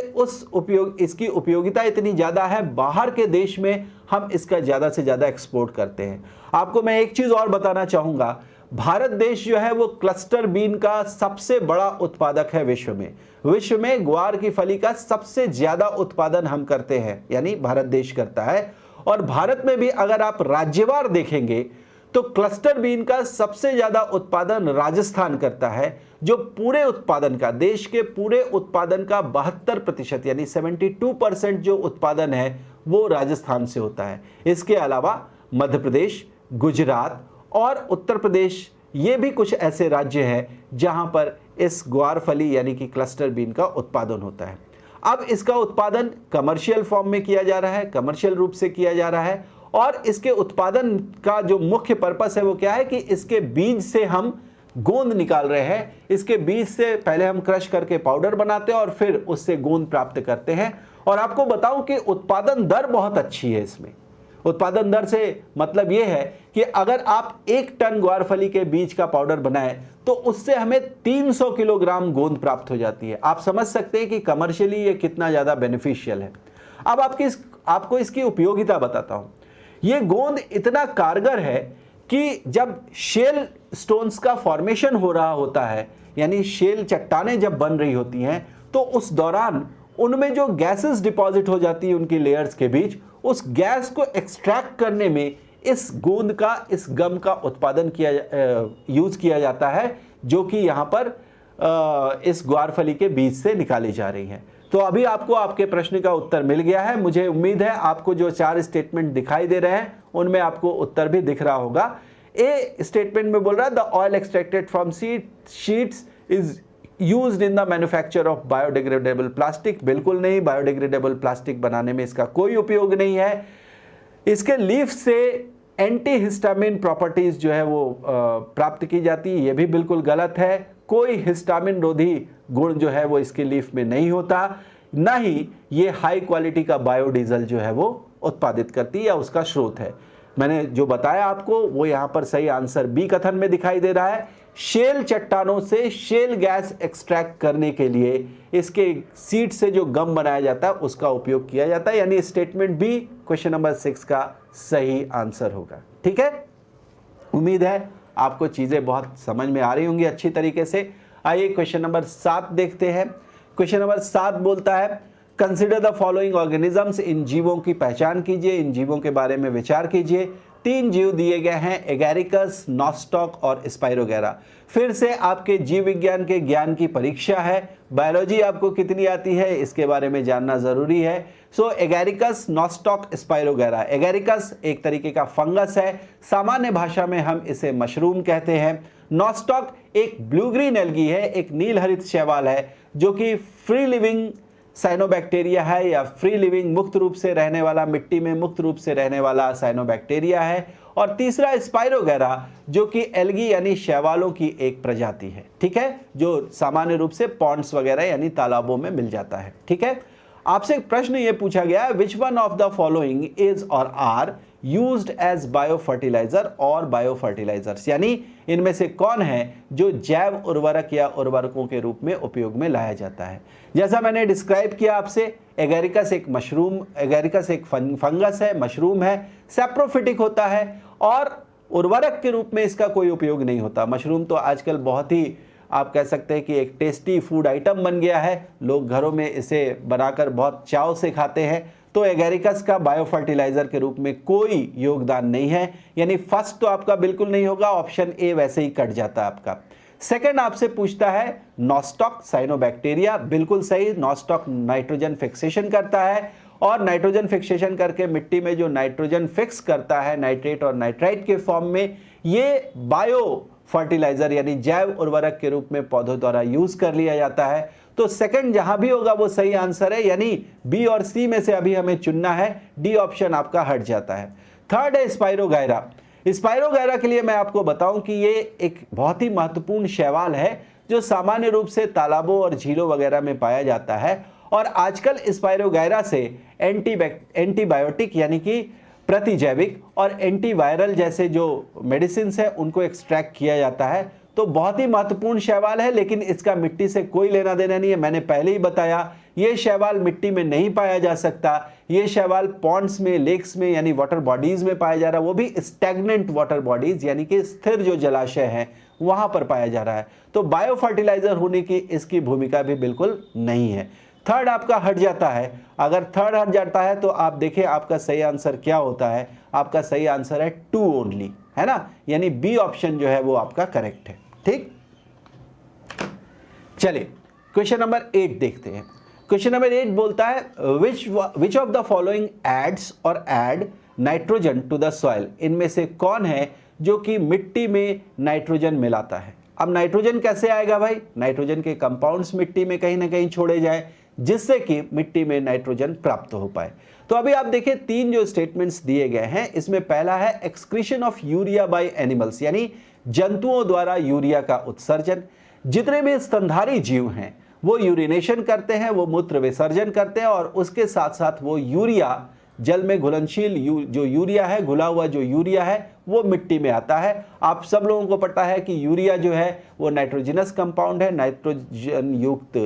Speaker 1: इसकी उपयोगिता इतनी ज़्यादा है, बाहर के देश में हम इसका ज़्यादा से ज़्यादा एक्सपोर्ट करते हैं। आपको मैं एक चीज़ और बताना चाहूँगा, भारत देश जो है वो क्लस्टर बीन का सबसे बड़ा उत्पादक है विश्व में। विश्व में ग्वार की फली का सबसे ज़्यादा उत्पादन हम करते हैं, यानी भारत देश करता है। और भारत में भी अगर आप राज्यवार देखेंगे तो क्लस्टर बीन का सबसे ज़्यादा उत्पादन राजस्थान करता है, जो पूरे उत्पादन का, देश के पूरे उत्पादन का 72% यानी 72% जो उत्पादन है वो राजस्थान से होता है। इसके अलावा मध्य प्रदेश, गुजरात और उत्तर प्रदेश, ये भी कुछ ऐसे राज्य हैं जहां पर इस ग्वार फली यानी कि क्लस्टर बीन का उत्पादन होता है। अब इसका उत्पादन कमर्शियल फॉर्म में किया जा रहा है, कमर्शियल रूप से किया जा रहा है, और इसके उत्पादन का जो मुख्य पर्पस है वो क्या है कि इसके बीज से हम गोंद निकाल रहे हैं। इसके बीज से पहले हम क्रश करके पाउडर बनाते हैं और फिर उससे गोंद प्राप्त करते हैं। और आपको बताऊं कि उत्पादन दर बहुत अच्छी है इसमें। उत्पादन दर से मतलब यह है कि अगर आप 1 टन ग्वारफली के बीज का पाउडर बनाएं तो उससे हमें 300 किलोग्राम गोंद प्राप्त हो जाती है। आप समझ सकते हैं कि कमर्शियली ये कितना ज़्यादा बेनिफिशियल है। अब आपको इसकी उपयोगिता बताता हूं। ये गोंद इतना कारगर है कि जब शेल स्टोन्स का फॉर्मेशन हो रहा होता है, यानी शेल चट्टानें जब बन रही होती हैं, तो उस दौरान उनमें जो गैसेस डिपॉजिट हो जाती है उनकी लेयर्स के बीच, उस गैस को एक्सट्रैक्ट करने में इस गोंद का, इस गम का उत्पादन यूज किया जाता है, जो कि यहाँ पर इस ग्वारफली के बीज से निकाली जा रही है। तो अभी आपको आपके प्रश्न का उत्तर मिल गया है। मुझे उम्मीद है आपको जो 4 स्टेटमेंट दिखाई दे रहे हैं उनमें आपको उत्तर भी दिख रहा होगा। ए स्टेटमेंट में बोल रहा है the oil extracted from sheets is used in the manufacture of biodegradable plastic. बिल्कुल नहीं, बायोडिग्रेडेबल प्लास्टिक बनाने में इसका कोई उपयोग नहीं है। इसके लीफ से एंटी हिस्टामिन प्रॉपर्टीज जो है वो प्राप्त की जाती है, ये भी बिल्कुल गलत है। कोई हिस्टामिन रोधी गुण जो है वो इसके लीफ में नहीं होता, ना ही ये हाई क्वालिटी का बायोडीजल जो है वो उत्पादित करती है या उसका स्रोत है। मैंने जो बताया आपको वो यहाँ पर सही आंसर बी कथन में दिखाई दे रहा है। शेल चट्टानों से शेल गैस एक्सट्रैक्ट करने के लिए इसके सीड से जो गम बनाया जाता है उसका उपयोग किया जाता है, यानी स्टेटमेंट बी क्वेश्चन नंबर 6 का सही आंसर होगा। ठीक है, उम्मीद है आपको चीजें बहुत समझ में आ रही होंगी अच्छी तरीके से। आइए क्वेश्चन नंबर 7 देखते हैं। क्वेश्चन नंबर 7 बोलता है कंसिडर द फॉलोइंग ऑर्गेनिजम्स। इन जीवों की पहचान कीजिए, इन जीवों के बारे में विचार कीजिए। 3 जीव दिए गए हैं, एगैरिकस, नॉस्टॉक और स्पाइरोगैरा। फिर से आपके जीव विज्ञान के ज्ञान की परीक्षा है। बायोलॉजी आपको कितनी आती है इसके बारे में जानना जरूरी है। सो एगैरिकस, नॉस्टॉक, स्पाइरोगैरा। एगैरिकस एक तरीके का फंगस है, सामान्य भाषा में हम इसे मशरूम कहते हैं। नॉस्टॉक एक ब्लू ग्रीन एल्गी है, एक नील हरित शैवाल है जो कि फ्री लिविंग साइनोबैक्टीरिया है या फ्री लिविंग मुक्त रूप से रहने वाला, मिट्टी में मुक्त रूप से रहने वाला साइनोबैक्टीरिया है। और तीसरा स्पाइरोगैरा जो कि एल्गी यानी शैवालों की एक प्रजाति है। ठीक है, जो सामान्य रूप से पॉन्ड्स वगैरह यानी तालाबों में मिल जाता है। ठीक है, आपसे एक प्रश्न ये पूछा गया है which one of the following is और are used as bio fertiliser और बायो फर्टिलाइजर्स, यानी इनमें से कौन है जो जैव उर्वरक या उर्वरकों के रूप में उपयोग में लाया जाता है। जैसा मैंने डिस्क्राइब किया आपसे, एगैरिकस एक मशरूम, एगैरिकस एक फंगस है, मशरूम है, सैप्रोफिटिक होता है और उर्वरक के रूप में इसका कोई उपयोग नहीं होता। मशरूम तो आजकल बहुत ही आप कह सकते हैं कि एक टेस्टी फूड आइटम बन गया है, लोग घरों में इसे बनाकर बहुत चाव से खाते हैं। तो एगैरिकस का बायो फर्टिलाइजर के रूप में कोई योगदान नहीं है, यानी फर्स्ट तो आपका बिल्कुल नहीं होगा, ऑप्शन ए वैसे ही कट जाता है आपका। सेकंड आपसे पूछता है नॉस्टॉक, साइनोबैक्टीरिया, बिल्कुल सही। नॉस्टॉक नाइट्रोजन फिक्सेशन करता है और नाइट्रोजन फिक्सेशन करके मिट्टी में जो नाइट्रोजन फिक्स करता है नाइट्रेट और नाइट्राइट के फॉर्म में, ये बायो फर्टिलाइजर यानी जैव उर्वरक के रूप में पौधों द्वारा यूज कर लिया जाता है। तो सेकंड जहां भी होगा वो सही आंसर है, यानी बी और सी में से अभी हमें चुनना है, डी ऑप्शन आपका हट जाता है। थर्ड है स्पाइरोगैरा। स्पाइरोगैरा के लिए मैं आपको बताऊं कि ये एक बहुत ही महत्वपूर्ण शैवाल है जो सामान्य रूप से तालाबों और झीलों वगैरह में पाया जाता है और आजकल स्पाइरोगैरा से एंटीबायोटिक यानी कि प्रतिजैविक और एंटीवायरल जैसे जो मेडिसिन है उनको एक्सट्रैक्ट किया जाता है। तो बहुत ही महत्वपूर्ण शैवाल है, लेकिन इसका मिट्टी से कोई लेना देना नहीं है। मैंने पहले ही बताया ये शैवाल मिट्टी में नहीं पाया जा सकता, ये शैवाल पॉन्ड्स में, लेक्स में यानी वाटर बॉडीज में पाया जा रहा है, वो भी स्टैग्नेंट वाटर बॉडीज यानी कि स्थिर जो जलाशय हैं वहां पर पाया जा रहा है। तो बायो फर्टिलाइजर होने की इसकी भूमिका भी बिल्कुल नहीं है। थर्ड आपका हट जाता है। अगर थर्ड हट जाता है तो आप देखिए आपका सही आंसर क्या होता है। आपका सही आंसर है 2 ओनली, है ना, यानी बी ऑप्शन जो है वो आपका करेक्ट है। ठीक, चलिए क्वेश्चन नंबर 8 देखते हैं। क्वेश्चन नंबर 8 बोलता है which of the following aids और aid nitrogen to the soil. इनमें से कौन है जो कि मिट्टी में नाइट्रोजन मिलाता है। अब नाइट्रोजन कैसे आएगा भाई, नाइट्रोजन के कंपाउंड्स मिट्टी में कहीं ना कहीं छोड़े जाए, जिससे कि मिट्टी में नाइट्रोजन प्राप्त हो पाए। तो अभी आप देखिए 3 जो स्टेटमेंट्स दिए गए हैं, इसमें पहला है excretion of urea by animals, यानी जंतुओं द्वारा यूरिया का उत्सर्जन। जितने भी स्तनधारी जीव हैं वो यूरिनेशन करते हैं, वो मूत्र विसर्जन करते हैं और उसके साथ साथ वो यूरिया जल में घुलनशील जो यूरिया है, घुला हुआ जो यूरिया है वो मिट्टी में आता है। आप सब लोगों को पता है कि यूरिया जो है वो नाइट्रोजनस कंपाउंड है, नाइट्रोजन युक्त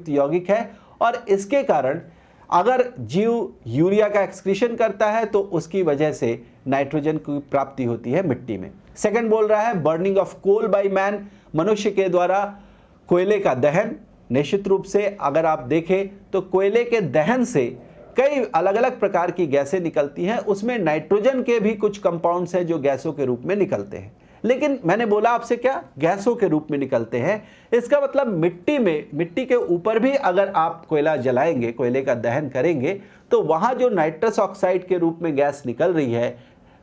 Speaker 1: यौगिक है और इसके कारण अगर जीव यूरिया का एक्सक्रीशन करता है तो उसकी वजह से नाइट्रोजन की प्राप्ति होती है मिट्टी में। सेकंड बोल रहा है burning of coal by man, मनुष्य के द्वारा कोयले का दहन। निश्चित रूप से अगर आप देखें तो कोयले के दहन से कई अलग अलग प्रकार की गैसें निकलती हैं, उसमें नाइट्रोजन के भी कुछ कंपाउंड्स हैं जो गैसों के रूप में निकलते हैं। लेकिन मैंने बोला आपसे क्या, गैसों के रूप में निकलते हैं। इसका मतलब मिट्टी के ऊपर भी अगर आप कोयला जलाएंगे, कोयले का दहन करेंगे, तो वहां जो नाइट्रस ऑक्साइड के रूप में गैस निकल रही है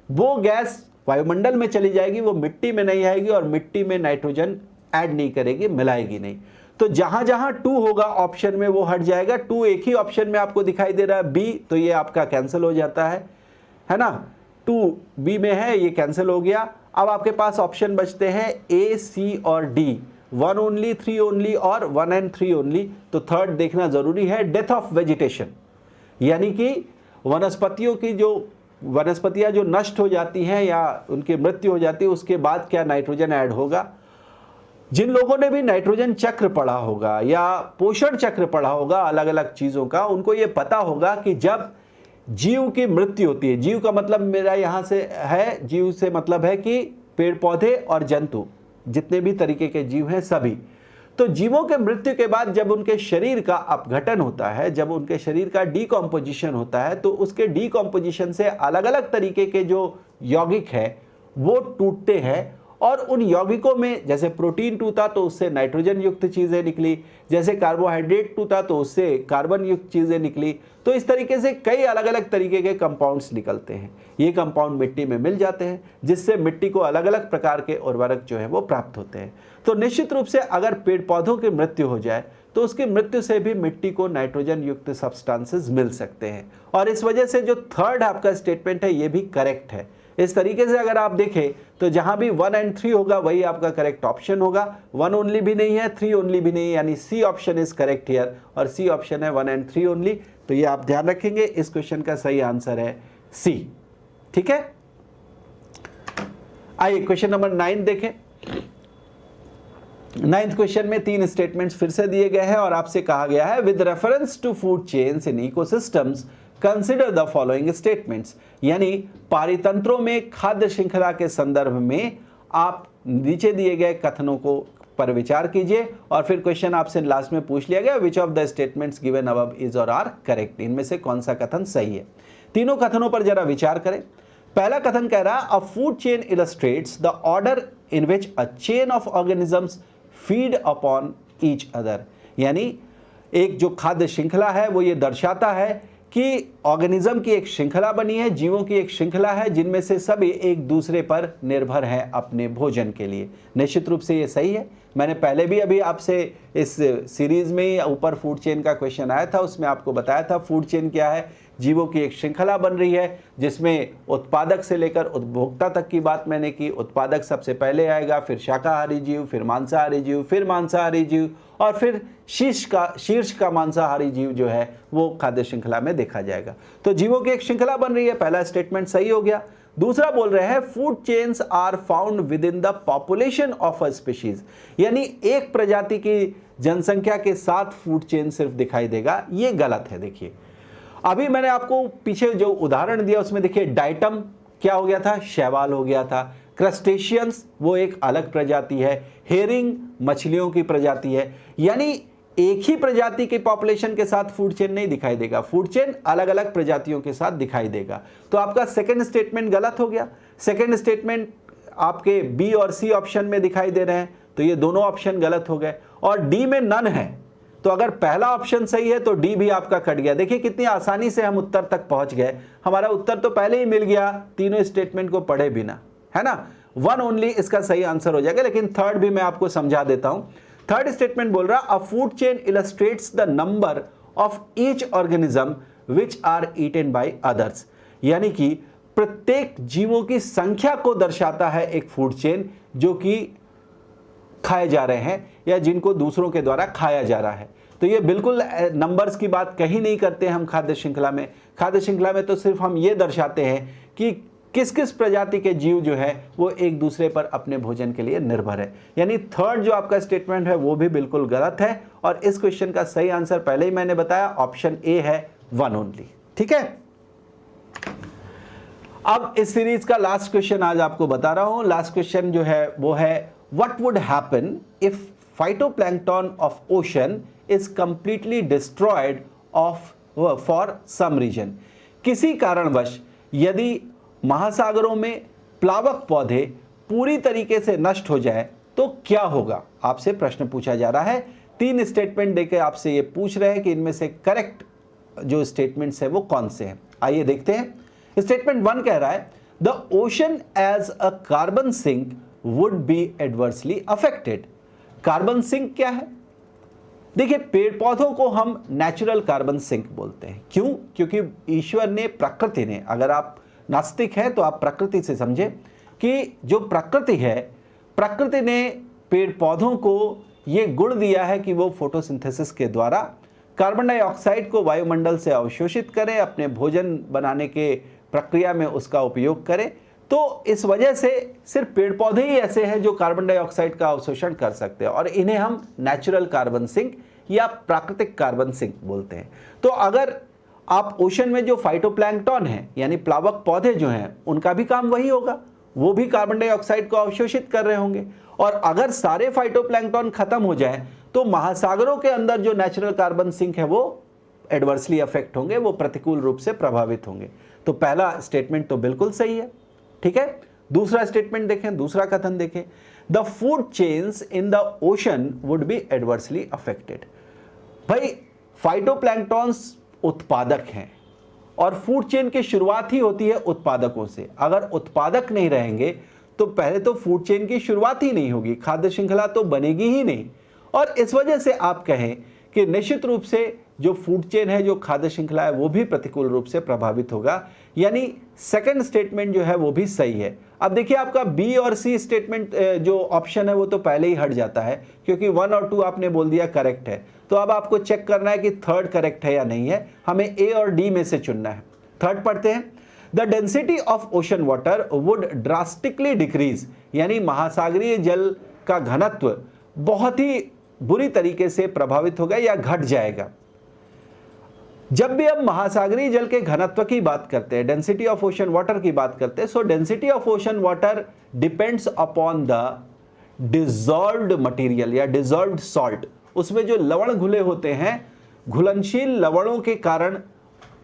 Speaker 1: वो गैस वायुमंडल में चली जाएगी, वो मिट्टी में नहीं आएगी और मिट्टी में नाइट्रोजन ऐड नहीं करेगी, मिलाएगी नहीं। तो जहां जहां 2 होगा ऑप्शन में वो हट जाएगा। 2 एक ही ऑप्शन में आपको दिखाई दे रहा है बी, तो ये आपका कैंसिल हो जाता है ना। 2 बी में है, ये कैंसिल हो गया। अब आपके पास ऑप्शन बचते हैं ए, सी और डी, 1 ओनली, 3 ओनली और 1 एंड 3 ओनली। तो थर्ड देखना जरूरी है, डेथ ऑफ वेजिटेशन, यानी कि वनस्पतियां जो नष्ट हो जाती हैं या उनकी मृत्यु हो जाती है, उसके बाद क्या नाइट्रोजन ऐड होगा। जिन लोगों ने भी नाइट्रोजन चक्र पढ़ा होगा या पोषण चक्र पढ़ा होगा अलग अलग चीजों का, उनको ये पता होगा कि जब जीव की मृत्यु होती है, जीव का मतलब मेरा यहां से है, जीव से मतलब है कि पेड़ पौधे और जंतु, जितने भी तरीके के जीव हैं सभी। तो जीवों के मृत्यु के बाद जब उनके शरीर का अपघटन होता है, जब उनके शरीर का डीकॉम्पोजिशन होता है, तो उसके डीकॉम्पोजिशन से अलग अलग तरीके के जो यौगिक है वो टूटते हैं और उन यौगिकों में जैसे प्रोटीन टूटा तो उससे नाइट्रोजन युक्त चीजें निकली, जैसे कार्बोहाइड्रेट टूटा तो उससे कार्बन युक्त चीजें निकली। तो इस तरीके से कई अलग अलग तरीके के कंपाउंड्स निकलते हैं। ये कंपाउंड मिट्टी में मिल जाते हैं, जिससे मिट्टी को अलग अलग प्रकार के उर्वरक जो है वो प्राप्त होते हैं। तो निश्चित रूप से अगर पेड़ पौधों की मृत्यु हो जाए तो उसकी मृत्यु से भी मिट्टी को नाइट्रोजन युक्त सब्सटेंसेस मिल सकते हैं और इस वजह से जो थर्ड आपका स्टेटमेंट है ये भी करेक्ट है। इस तरीके से अगर आप देखें तो जहां भी 1 एंड 3 होगा वही आपका करेक्ट ऑप्शन होगा। 1 ओनली भी नहीं है, 3 ओनली भी नहीं है, यानी C option is correct here और सी ऑप्शन है 1 एंड 3 ओनली। तो ये आप ध्यान रखेंगे, इस क्वेश्चन का सही आंसर है सी। ठीक है, आइए क्वेश्चन नंबर 9 देखें। 9th क्वेश्चन में 3 स्टेटमेंट्स फिर से दिए गए हैं और आपसे कहा गया है with reference to food chains in ecosystems consider the following statements, यानी पारितंत्रों में खाद्य श्रृंखला के संदर्भ में आप नीचे दिए गए कथनों को पर विचार कीजिए और फिर क्वेश्चन आपसे लास्ट में पूछ लिया गया विच of the statements given above is और आर करेक्ट, इनमें से कौन सा कथन सही है। तीनों कथनों पर जरा विचार करें। पहला कथन कह रहा a food chain illustrates the order in which a chain of organisms feed upon each other, यानी एक जो खाद्य श्रृंखला है वो ये दर्शाता है कि ऑर्गेनिज्म की एक श्रृंखला बनी है, जीवों की एक श्रृंखला है जिनमें से सभी एक दूसरे पर निर्भर हैं अपने भोजन के लिए। निश्चित रूप से ये सही है। मैंने पहले भी अभी आपसे इस सीरीज में ही ऊपर फूड चेन का क्वेश्चन आया था, उसमें आपको बताया था फूड चेन क्या है। जीवों की एक श्रृंखला बन रही है जिसमें उत्पादक से लेकर उपभोक्ता तक की बात मैंने की। उत्पादक सबसे पहले आएगा, फिर शाकाहारी जीव, फिर मांसाहारी जीव, फिर मांसाहारी जीव और फिर शीर्ष का मांसाहारी जीव जो है वो खाद्य श्रृंखला में देखा जाएगा। तो जीवों की एक श्रृंखला बन रही है, पहला स्टेटमेंट सही हो गया। दूसरा बोल रहे हैं food chains are found within the population of a species, यानी एक प्रजाति की जनसंख्या के साथ फूड चेन सिर्फ दिखाई देगा, ये गलत है। देखिए अभी मैंने आपको पीछे जो उदाहरण दिया उसमें देखिए डाइटम क्या हो गया था, शैवाल हो गया था। क्रस्टेशियंस वो एक अलग प्रजाति है, हेरिंग मछलियों की प्रजाति है, यानी एक ही प्रजाति के पॉपुलेशन के साथ फूड चेन नहीं दिखाई देगा, फूड चेन अलग अलग प्रजातियों के साथ दिखाई देगा। तो आपका सेकंड स्टेटमेंट गलत हो गया। सेकंड स्टेटमेंट आपके बी और सी ऑप्शन में दिखाई दे रहे हैं, तो ये दोनों ऑप्शन गलत हो गए और डी में नन है। तो अगर पहला ऑप्शन सही है तो डी भी आपका कट गया। देखिए कितनी आसानी से हम उत्तर तक पहुंच गए, हमारा उत्तर तो पहले ही मिल गया तीनों स्टेटमेंट को पढ़े बिना, है ना। 1 ओनली इसका सही आंसर हो जाएगा। लेकिन थर्ड भी मैं आपको समझा देता हूं। थर्ड स्टेटमेंट बोल रहा a food chain illustrates the number of each organism which are eaten by others, यानी कि प्रत्येक जीवों की संख्या को दर्शाता है एक फूड चेन जो कि खाए जा रहे हैं या जिनको दूसरों के द्वारा खाया जा रहा है। तो ये बिल्कुल नंबर्स की बात कहीं नहीं करते हम खाद्य श्रृंखला में। खाद्य श्रृंखला में तो सिर्फ हम ये दर्शाते हैं कि किस किस प्रजाति के जीव जो है वो एक दूसरे पर अपने भोजन के लिए निर्भर है। यानी थर्ड जो आपका स्टेटमेंट है वो भी बिल्कुल गलत है और इस क्वेश्चन का सही आंसर पहले ही मैंने बताया, ऑप्शन ए है 1 ओनली। ठीक है, अब इस सीरीज का लास्ट क्वेश्चन आज आपको बता रहा हूं। लास्ट क्वेश्चन जो है वो है what would happen if phytoplankton of ocean is completely destroyed for some reason. किसी कारणवश यदि महासागरों में प्लावक पौधे पूरी तरीके से नष्ट हो जाए तो क्या होगा, आपसे प्रश्न पूछा जा रहा है। 3 स्टेटमेंट देकर आपसे ये पूछ रहे हैं कि इनमें से करेक्ट जो स्टेटमेंट्स है वो कौन से हैं। आइए देखते हैं। स्टेटमेंट 1 कह रहा है the ocean as a carbon sink would be adversely affected. Carbon sink क्या है? देखिए, पेड़ पौधों को हम नेचुरल कार्बन सिंक बोलते हैं। क्यों? क्योंकि ईश्वर ने, प्रकृति ने, अगर आप नास्तिक हैं तो आप प्रकृति से समझे कि जो प्रकृति है, प्रकृति ने पेड़ पौधों को ये गुण दिया है कि वो फोटोसिंथेसिस के द्वारा कार्बन डाइऑक्साइड को वायुमंडल से अवशोषित करें, अपने भोजन बनाने के प्रक्रिया में उसका उपयोग करें। तो इस वजह से सिर्फ पेड़ पौधे ही ऐसे हैं जो कार्बन डाइऑक्साइड का अवशोषण कर सकते हैं और इन्हें हम नेचुरल कार्बन सिंक या प्राकृतिक कार्बन सिंक बोलते हैं। तो अगर आप ओशन में जो फाइटोप्लैंक्टन है यानी प्लावक पौधे जो हैं उनका भी काम वही होगा, वो भी कार्बन डाइऑक्साइड को अवशोषित कर रहे होंगे। और अगर सारे फाइटोप्लैंक्टन खत्म हो जाए तो महासागरों के अंदर जो नेचुरल कार्बन सिंक है वो एडवर्सली अफेक्ट होंगे, वो प्रतिकूल रूप से प्रभावित होंगे। तो पहला स्टेटमेंट तो बिल्कुल सही है। ठीक है, दूसरा स्टेटमेंट देखें, दूसरा कथन देखें, the food chains in the ocean would be adversely affected. भाई, फाइटोप्लैंक्टन्स उत्पादक हैं और फूड चेन की शुरुआत ही होती है उत्पादकों से। अगर उत्पादक नहीं रहेंगे तो पहले तो फूड चेन की शुरुआत ही नहीं होगी, खाद्य श्रृंखला तो बनेगी ही नहीं। और इस वजह से आप कहें कि निश्चित रूप से जो फूड चेन है, जो खाद्य श्रृंखला है, वो भी प्रतिकूल रूप से प्रभावित होगा। यानी सेकंड स्टेटमेंट जो है वो भी सही है। अब देखिए, आपका बी और सी स्टेटमेंट जो ऑप्शन है वो तो पहले ही हट जाता है क्योंकि 1 और 2 आपने बोल दिया करेक्ट है। तो अब आपको चेक करना है कि थर्ड करेक्ट है या नहीं है। हमें ए और डी में से चुनना है। थर्ड पढ़ते हैं, the density of ocean water would drastically decrease, यानी महासागरीय जल का घनत्व बहुत ही बुरी तरीके से प्रभावित होगा या घट जाएगा। जब भी हम महासागरीय जल के घनत्व की बात करते हैं, डेंसिटी ऑफ ओशन वाटर की बात करते हैं, सो density of ocean water depends upon the dissolved material या डिजॉल्व्ड सॉल्ट। उसमें जो लवण घुले होते हैं, घुलनशील लवणों के कारण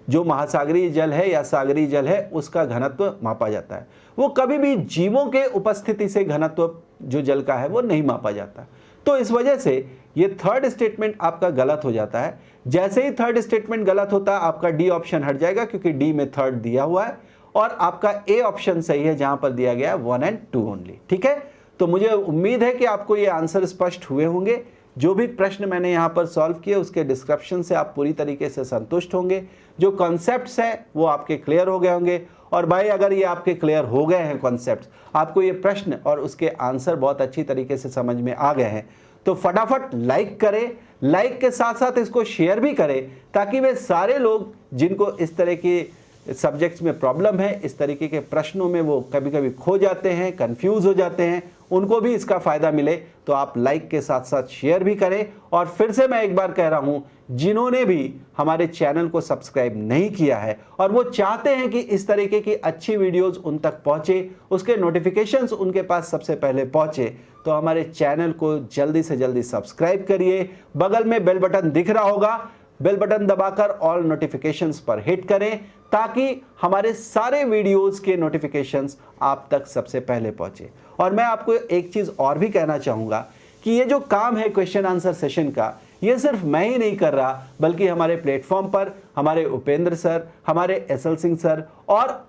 Speaker 1: जो महासागरीय जल है या सागरीय जल है उसका घनत्व मापा जाता है। वो कभी भी जीवों के उपस्थिति से घनत्व जो जल का है वो नहीं मापा जाता। तो इस वजह से ये थर्ड स्टेटमेंट आपका गलत हो जाता है। जैसे ही थर्ड स्टेटमेंट गलत होता है आपका डी ऑप्शन हट जाएगा क्योंकि डी में थर्ड दिया हुआ है और आपका ए ऑप्शन सही है जहां पर दिया गया 1 और 2 ओनली। ठीक है, तो मुझे उम्मीद है कि आपको ये आंसर स्पष्ट हुए होंगे। जो भी प्रश्न मैंने यहाँ पर सॉल्व किए उसके डिस्क्रिप्शन से आप पूरी तरीके से संतुष्ट होंगे। जो कॉन्सेप्ट्स हैं वो आपके क्लियर हो गए होंगे। और भाई, अगर ये आपके क्लियर हो गए हैं कॉन्सेप्ट्स, आपको ये प्रश्न और उसके आंसर बहुत अच्छी तरीके से समझ में आ गए हैं, तो फटाफट लाइक करें। लाइक के साथ साथ इसको शेयर भी करें ताकि वे सारे लोग जिनको इस तरह की सब्जेक्ट्स में प्रॉब्लम है, इस तरीके के प्रश्नों में वो कभी कभी खो जाते हैं, कंफ्यूज हो जाते हैं, उनको भी इसका फायदा मिले। तो आप लाइक के साथ साथ शेयर भी करें। और फिर से मैं एक बार कह रहा हूं, जिन्होंने भी हमारे चैनल को सब्सक्राइब नहीं किया है और वो चाहते हैं कि इस तरीके की अच्छी वीडियोस उन तक पहुंचे, उसके नोटिफिकेशंस उनके पास सबसे पहले पहुंचे, तो हमारे चैनल को जल्दी से जल्दी सब्सक्राइब करिए। बगल में बेल बटन दिख रहा होगा, बेल बटन दबाकर ऑल नोटिफिकेशंस पर हिट करें ताकि हमारे सारे वीडियोस के नोटिफिकेशंस आप तक सबसे पहले पहुंचे। और मैं आपको एक चीज और भी कहना चाहूंगा कि ये जो काम है क्वेश्चन आंसर सेशन का, ये सिर्फ मैं ही नहीं कर रहा, बल्कि हमारे प्लेटफॉर्म पर हमारे उपेंद्र सर, हमारे एसएल सिंह सर और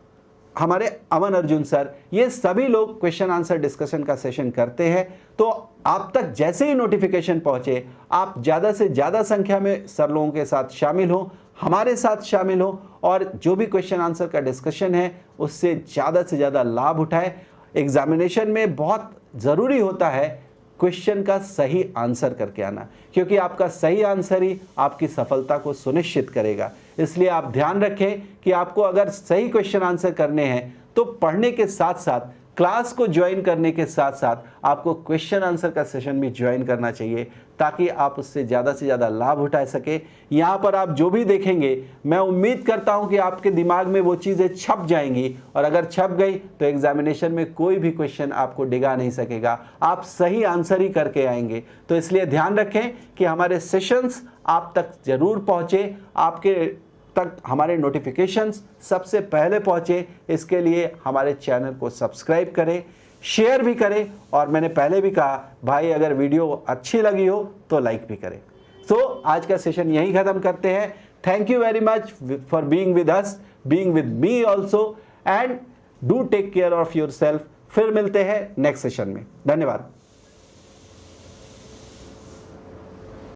Speaker 1: हमारे अमन अर्जुन सर, ये सभी लोग क्वेश्चन आंसर डिस्कशन का सेशन करते हैं। तो आप तक जैसे ही नोटिफिकेशन पहुंचे, आप ज़्यादा से ज़्यादा संख्या में सर लोगों के साथ शामिल हो, हमारे साथ शामिल हो और जो भी क्वेश्चन आंसर का डिस्कशन है उससे ज़्यादा लाभ उठाए। एग्जामिनेशन में बहुत ज़रूरी होता है क्वेश्चन का सही आंसर करके आना, क्योंकि आपका सही आंसर ही आपकी सफलता को सुनिश्चित करेगा। इसलिए आप ध्यान रखें कि आपको अगर सही क्वेश्चन आंसर करने हैं तो पढ़ने के साथ साथ, क्लास को ज्वाइन करने के साथ साथ आपको क्वेश्चन आंसर का सेशन भी ज्वाइन करना चाहिए, ताकि आप उससे ज़्यादा से ज़्यादा लाभ उठा सके। यहाँ पर आप जो भी देखेंगे, मैं उम्मीद करता हूँ कि आपके दिमाग में वो चीज़ें छप जाएंगी, और अगर छप गई तो एग्जामिनेशन में कोई भी क्वेश्चन आपको डिगा नहीं सकेगा, आप सही आंसर ही करके आएंगे। तो इसलिए ध्यान रखें कि हमारे सेशंस आप तक ज़रूर पहुँचे, आपके तक हमारे नोटिफिकेशंस सबसे पहले पहुंचे। इसके लिए हमारे चैनल को सब्सक्राइब करें, शेयर भी करें, और मैंने पहले भी कहा भाई अगर वीडियो अच्छी लगी हो तो लाइक भी करें। तो आज का सेशन यहीं ख़त्म करते हैं। Thank you very much for being with us, being with me also, and do take care of yourself. फिर मिलते हैं नेक्स्ट सेशन में। धन्यवाद।